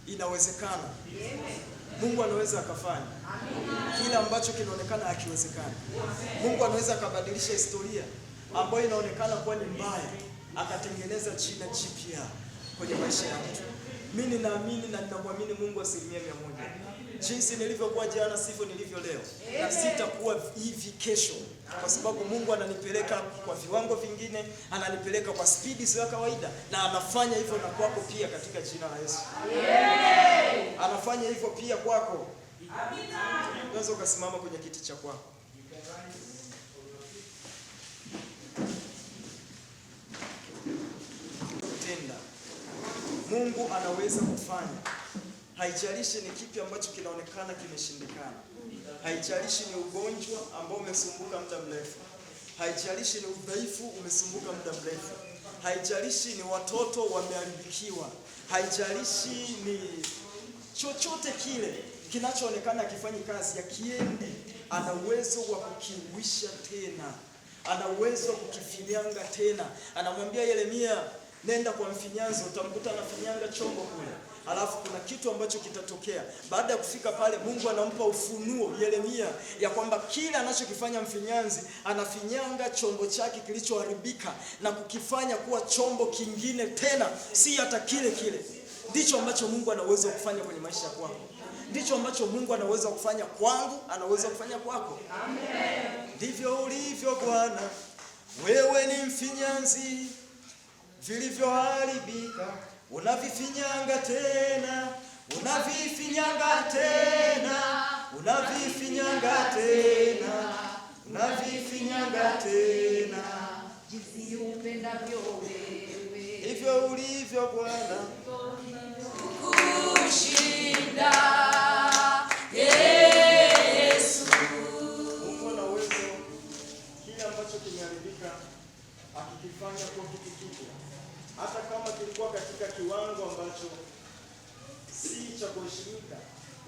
Inawezekana. Mungu anaweza akafanya kile ambacho kinaonekana hakiwezekani. Mungu anaweza akabadilisha historia ambayo inaonekana kuwa ni mbaya, akatengeneza jina jipya kwenye maisha ya mtu. Mimi ninaamini na ninamwamini Mungu 100%. Jinsi nilivyokuwa jana sivyo nilivyo leo, na sitakuwa hivi kesho, kwa sababu Mungu ananipeleka kwa viwango vingine, ananipeleka kwa spidi sio kawaida, na anafanya hivyo na kwako pia katika jina la Yesu. Anafanya hivyo pia kwako. Amina. Unaweza ukasimama kwenye kiti cha kwako. Tenda. Mungu anaweza kufanya. Haijalishi ni kipi ambacho kinaonekana kimeshindikana. Haijalishi ni ugonjwa ambao umesumbuka muda mrefu. Haijalishi ni udhaifu umesumbuka muda mrefu. Haijalishi ni watoto wameharibikiwa. Haijalishi ni chochote kile kinachoonekana kifanyi kazi ya kiende, ana uwezo wa kukiwisha tena. Ana uwezo wa kukifinyanga tena. Anamwambia Yeremia, nenda kwa mfinyanzi, utamkuta anafinyanga chombo kule. Alafu kuna kitu ambacho kitatokea. Baada ya kufika pale, Mungu anampa ufunuo Yeremia ya kwamba kile anachokifanya mfinyanzi, anafinyanga chombo chake kilichoharibika na kukifanya kuwa chombo kingine tena, si hata kile kile. Ndicho ambacho Mungu anaweza kufanya kwenye maisha yako. Ndicho ambacho Mungu anaweza kufanya kwangu, anaweza kufanya kwako. Amen. Ndivyo ulivyo Bwana, wewe ni mfinyanzi vilivyoharibika unavifinyanga tena, unavifinyanga tena, unavifinyanga tena, unavifinyanga tena, jinsi upendavyo wewe, hivyo ulivyo Bwana kushinda Yesu. Mungu ana uwezo kile ambacho kimeharibika akikifanya kwa kitu kipya, hata kama kilikuwa katika kiwango ambacho si cha kuheshimika,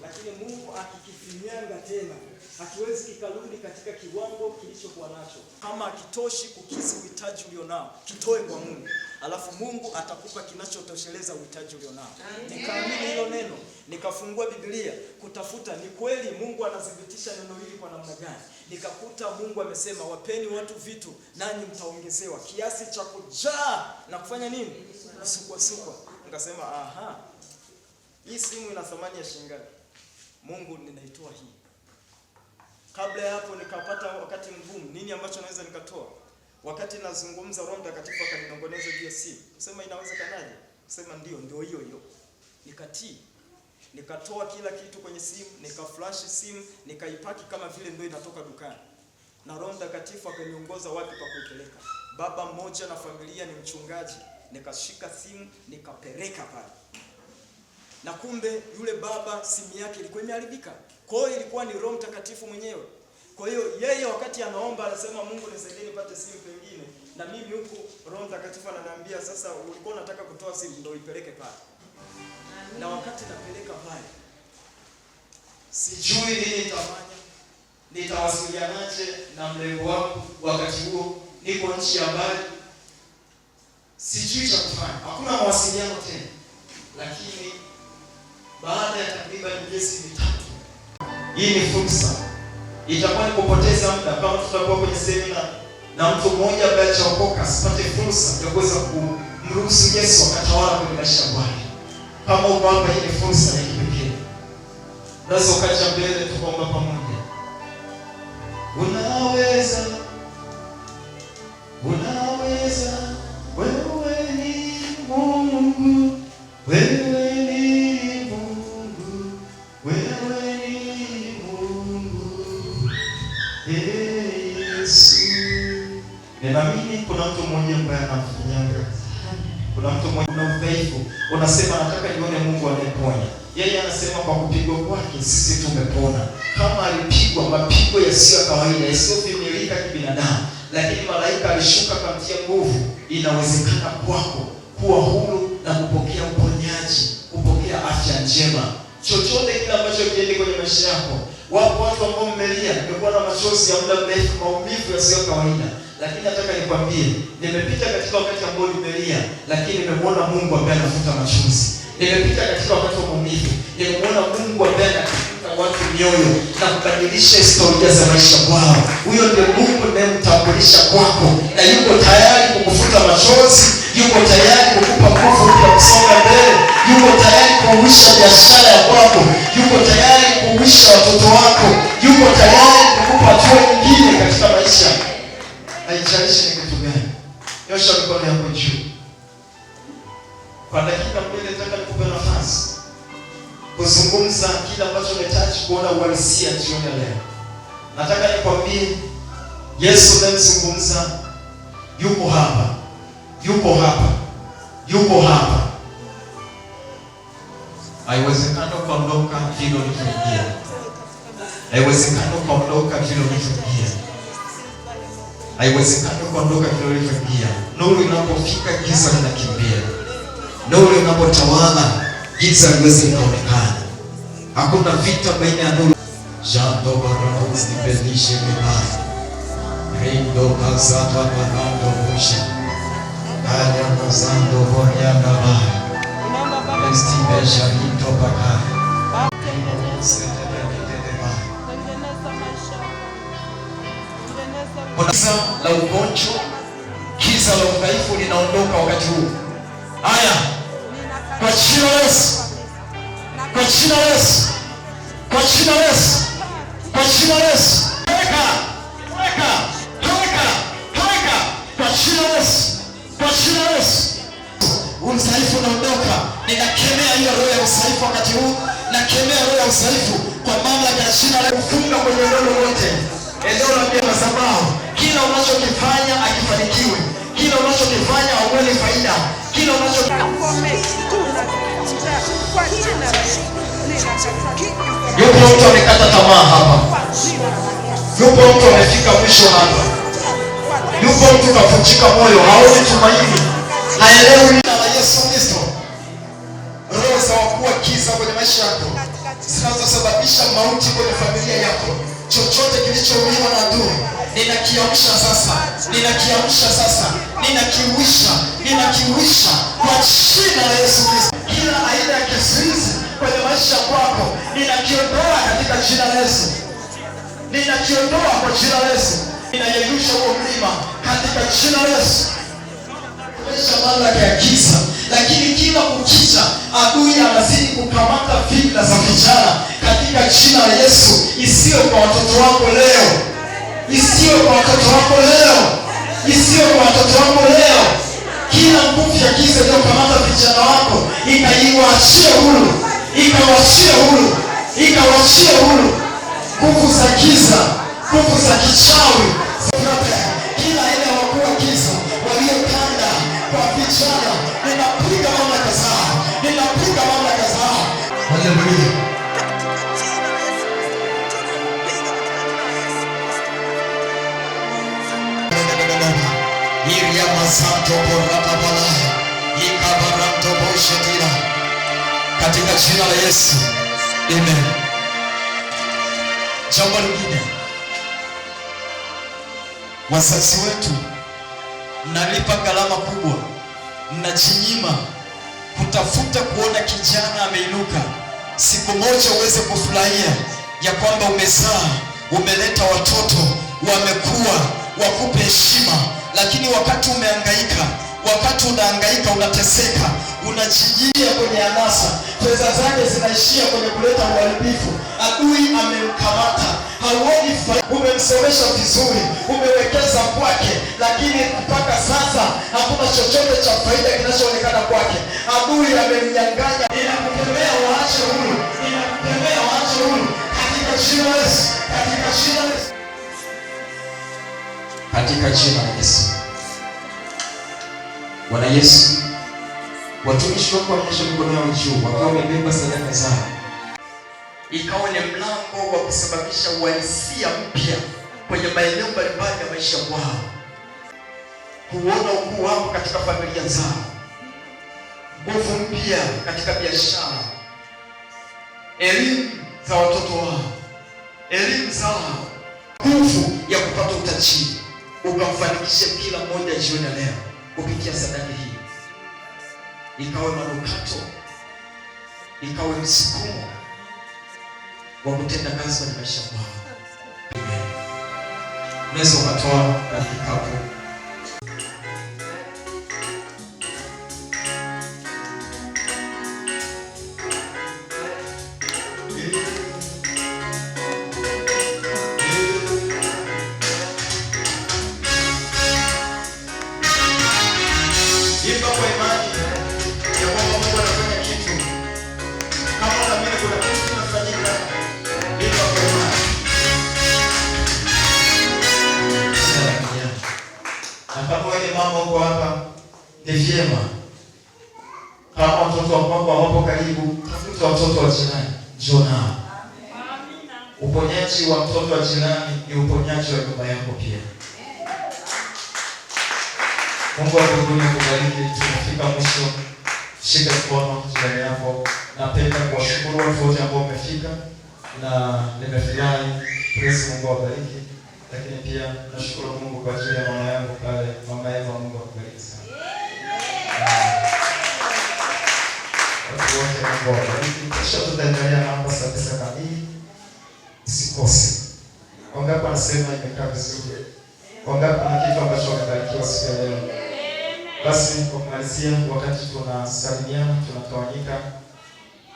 lakini Mungu akikifinyanga tena hakiwezi kikarudi katika kiwango kilichokuwa nacho. Kama akitoshi kukidhi uhitaji ulionao, kitoe kwa Mungu, alafu Mungu atakupa kinachotosheleza uhitaji ulionao. Nikaamini hilo neno, nikafungua Biblia kutafuta ni kweli Mungu anathibitisha neno hili kwa namna gani. Nikakuta Mungu amesema, wapeni watu vitu nanyi mtaongezewa, kiasi cha kujaa na kufanya nini? Kusukwa. Nikasema aha, hii simu ina thamani ya shilingi ngapi? Mungu, ninaitoa hii. Kabla ya hapo nikapata wakati mgumu, nini ambacho naweza nikatoa? Wakati nazungumza Roho Mtakatifu akaninongoneza juu ya simu. Sema inawezekanaje? Sema ndio hiyo. Nikatii. Nikatoa kila kitu kwenye simu, nikaflash simu, nikaipaki kama vile ndio inatoka dukani. Na Roho Mtakatifu akaniongoza wapi pa kuipeleka. Baba mmoja na familia ni mchungaji, nikashika simu nikapeleka pale. Na kumbe yule baba simu yake ilikuwa imeharibika. Kwa hiyo ilikuwa ni Roho Mtakatifu mwenyewe. Kwa hiyo yeye wakati anaomba anasema, Mungu nisaidie nipate simu pengine. Na mimi huku Roho Mtakatifu ananiambia, sasa ulikuwa unataka kutoa simu ndio ipeleke pale. Na wakati napeleka pale, sijui nini nitafanya, nitawasilianaje na mlengo wangu wakati huo, niko nchi ya mbali, sijui cha kufanya, hakuna mawasiliano tena. Lakini baada ya takriban miezi mitatu, hii ni fursa, itakuwa ni kupoteza muda kama tutakuwa kwenye semina na mtu mmoja ambaye hajaokoka asipate fursa ya kuweza kumruhusu Yesu akatawala kwenye maisha yake. Kama uko hapa, hii ni fursa ya kipekee. Lazima ukaja mbele tukaomba pamoja. Unaweza, wewe ni Mungu, wewe ni Mungu, wewe ni Mungu, Yesu. Ninaamini kuna mtu mmoja ambaye anafinyanga. Kuna mtu mmoja una udhaifu, unasema nataka nione Mungu anayeponya. Yeye anasema kwa kupigwa kwake sisi tumepona. Kama alipigwa mapigo yasiyo ya kawaida, yasiyovumilika kibinadamu, lakini malaika alishuka kumtia nguvu, inawezekana kwako kuwa huru na kupokea uponyaji, kupokea afya njema. Chochote kile ambacho kiende kwenye maisha yako. Wapo watu ambao mmelia, mmekuwa na machozi ya muda mrefu, maumivu yasiyo kawaida. Lakini nataka nikwambie, nimepita katika wakati ambao nimelia, lakini nimemwona Mungu ambaye anafuta machozi. Nimepita katika wakati wa maumivu, nimemwona Mungu ambaye anafuta watu mioyo na kubadilisha historia za maisha yao. Huyo ndio Mungu ninayemtambulisha kwako, na yuko tayari kukufuta machozi, yuko tayari kukupa nguvu ya kusonga mbele, yuko tayari kuuisha biashara ya kwako, yuko tayari kuuisha watoto wako, yuko tayari kukupa hatua nyingine katika maisha. Haijalishi ni kitu gani. Nyosha mikono yako juu. Kwa dakika mbili nataka nikupe nafasi kuzungumza kile ambacho unahitaji kuona uhalisia jioni leo. Nataka nikwambie, Yesu anayezungumza yuko hapa. Haiwezekani kuondoka vile ulivyoingia. Haiwezekani kuondoka vile ulivyoingia. Haiwezekani kuondoka vile ulivyoingia. Nuru inapofika giza linakimbia. Nuru inapotawala giza haliwezi kuonekana. Hakuna vita baina ya nuru. Jando barabara zibelishe mibaya. Rindo kazata barando musha. Haya mazando bonya nabaya. Estibesha hito baka. Giza la ugonjwa, giza la udhaifu linaondoka wakati huu. Haya, kwa jina la Yesu, kwa jina la Yesu, kwa jina la Yesu, kwa jina la Yesu, toka, kwa jina la Yesu, kwa jina la Yesu, udhaifu unaondoka. Ninakemea hiyo roho ya udhaifu wakati huu, nakemea roho ya udhaifu kwa mamlaka ya jina la kufunga kwenye eneo lote, eneo la madhabahu. Kila unachokifanya akifanikiwe, kila unachokifanya hauoni faida, kila Yupo mtu amekata tamaa hapa, yupo mtu amefika mwisho hapa, yupo mtu kavunjika moyo, haoni tumaini, haelewi jina la Yesu Kristo. Roho za wakuu wa giza kwenye maisha yako zinazosababisha mauti kwenye familia yako, chochote kilichouliwa na adui, ninakiamsha sasa, ninakiamsha sasa, ninakiuisha kwa jina la Yesu Kristo. Kila aina ya kizuizi kwenye maisha yako ninakiondoa katika jina la Yesu, ninakiondoa kwa jina la Yesu. Ninayeyusha huo mlima katika jina la Yesu. Mamlaka ya giza, lakini kila kukicha adui anazidi kukamata fikra za vijana katika jina la Yesu. Isiwe kwa watoto wako leo, isiwe kwa watoto wako leo, isiwe kwa watoto wako leo. Kila nguvu ya giza iliyokamata vijana wako ikaiwachie huru, ikawachie huru, ikawachie huru. Nguvu za giza, nguvu za kichawi, kila aina ya wakuu wa giza waliokanda kwa vijana, ninapiga mamlaka zao, ninapiga mamlaka zao. Haleluya. Iria masanto borata balaya, ikabaranto boshetira. Katika jina la Yesu. Amen. Jambo lingine, wazazi wetu mnalipa gharama kubwa, mnajinyima kutafuta kuona kijana ameinuka siku moja uweze kufurahia ya kwamba umezaa, umeleta watoto, wamekuwa, wakupe heshima. Lakini wakati umehangaika, wakati unahangaika, unateseka, unajijia kwenye anasa, pesa zake zinaishia kwenye kuleta uharibifu. Adui amemkamata, hauoni faida. Umemsomesha vizuri, umewekeza kwake, lakini mpaka sasa hakuna chochote cha faida kinachoonekana kwake. Adui amemnyang'anya. Ninakukemea waache huru, ninakukemea waache huru katika jina la Yesu, katika jina la Yesu, katika jina la Yesu. Bwana Yesu, watumishi wako wanyosha mikono yao juu wakiwa wamebeba sadaka zao, ikawa ni mlango wa kusababisha uhalisia mpya kwenye maeneo mbalimbali ya maisha yao, kuona ukuu wao katika familia zao, nguvu mpya katika biashara, elimu za watoto wao, elimu zao, nguvu ya kupata utajiri. Ukamfanikishe kila mmoja jioni leo kupitia sadaka hii, ikawe manukato, ikawe msukumo wa kutenda kazi kwenye maisha yao. Unaweza ukatoa katika hapo. Imba kwa imani ya kwamba Mungu anafanya kitu. Kama unaamini kuna kitu kinafanyika, imba kwa imani. Na kama wewe mama uko hapa, ni vyema kama watoto wako wapo karibu, tafuta watoto wa jirani, njoo nao. Uponyaji wa mtoto wa jirani ni uponyaji wa nyumba yako pia. Mungu wa mbinguni akubariki. Tumefika mwisho. Shika mkono jirani yako. Napenda kuwashukuru watu wote ambao wamefika na nimefurahi. Praise Mungu awabariki. Lakini pia nashukuru Mungu kwa ajili ya mama yangu pale, Mama Eva. Mungu akubariki sana. Watu wote Mungu awabariki. Kesho tutaendelea na mambo saa 9 kamili. Usikose. Wangapi wanasema imekaa vizuri? Wangapi kuna kitu ambacho wamebarikiwa siku ya leo? Basi kwa kumalizia, wakati tunasalimiana, tunatawanyika,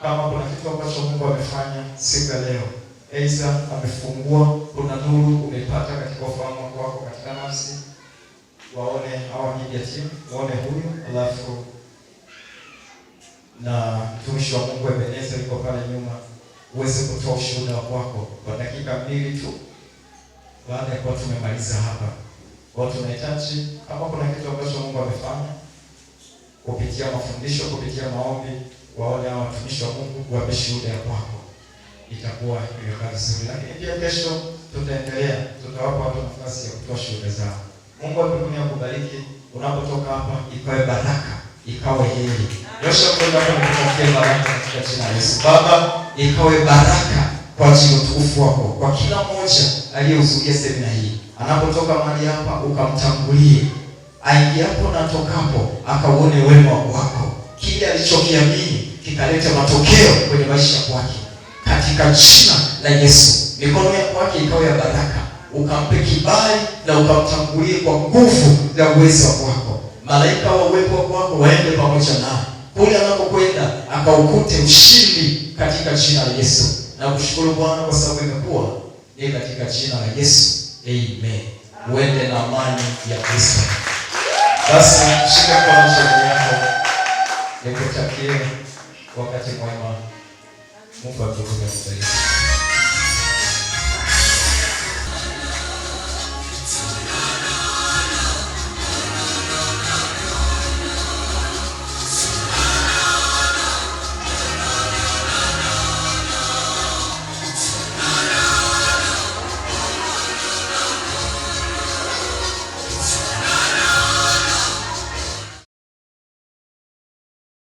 kama kuna kitu ambacho Mungu amefanya siku ya leo, aidha amefungua, kuna nuru umepata katika ufahamu wako katika nafsi, waone hawa media team, waone huyu, alafu na mtumishi wa Mungu Ebenezer yuko pale nyuma, uweze kutoa ushuhuda wako kwa dakika 2 tu baada ya kuwa tumemaliza hapa. Kwa tunahitaji kama kuna kitu ambacho Mungu amefanya kupitia mafundisho, kupitia maombi, waone hao watumishi wa Mungu wape shuhuda ya kwako, itakuwa imekaa vizuri. Lakini pia kesho tutaendelea, tutawapa watu nafasi ya kutoa shuhuda zao. Mungu wa mbinguni akubariki. Unapotoka hapa ikawe baraka, ikawe heri. Nyosha mkono wako nikutakie baraka katika jina la Yesu. Baba, ikawe baraka kwa ajili ya utukufu wako kwa kila mmoja aliyehudhuria semina hii. Anapotoka mahali hapa ukamtangulie, aingiapo na atokapo akauone wema wako, kile alichokiamini kikaleta matokeo kwenye maisha yake katika jina la Yesu. Mikono yako yake ikawe ya baraka, ukampe kibali na ukamtangulie kwa nguvu za uwezo wako. Malaika wa uwepo wako waende pamoja naye kule anapokwenda, akaukute ushindi katika jina la Yesu. Na kushukuru Bwana kwa sababu imekuwa ni katika jina la Yesu. Amen. Uende na amani ya Kristo. Basi shika kwa mkono yako. Nikutakie wakati mwema. Mungu akubariki.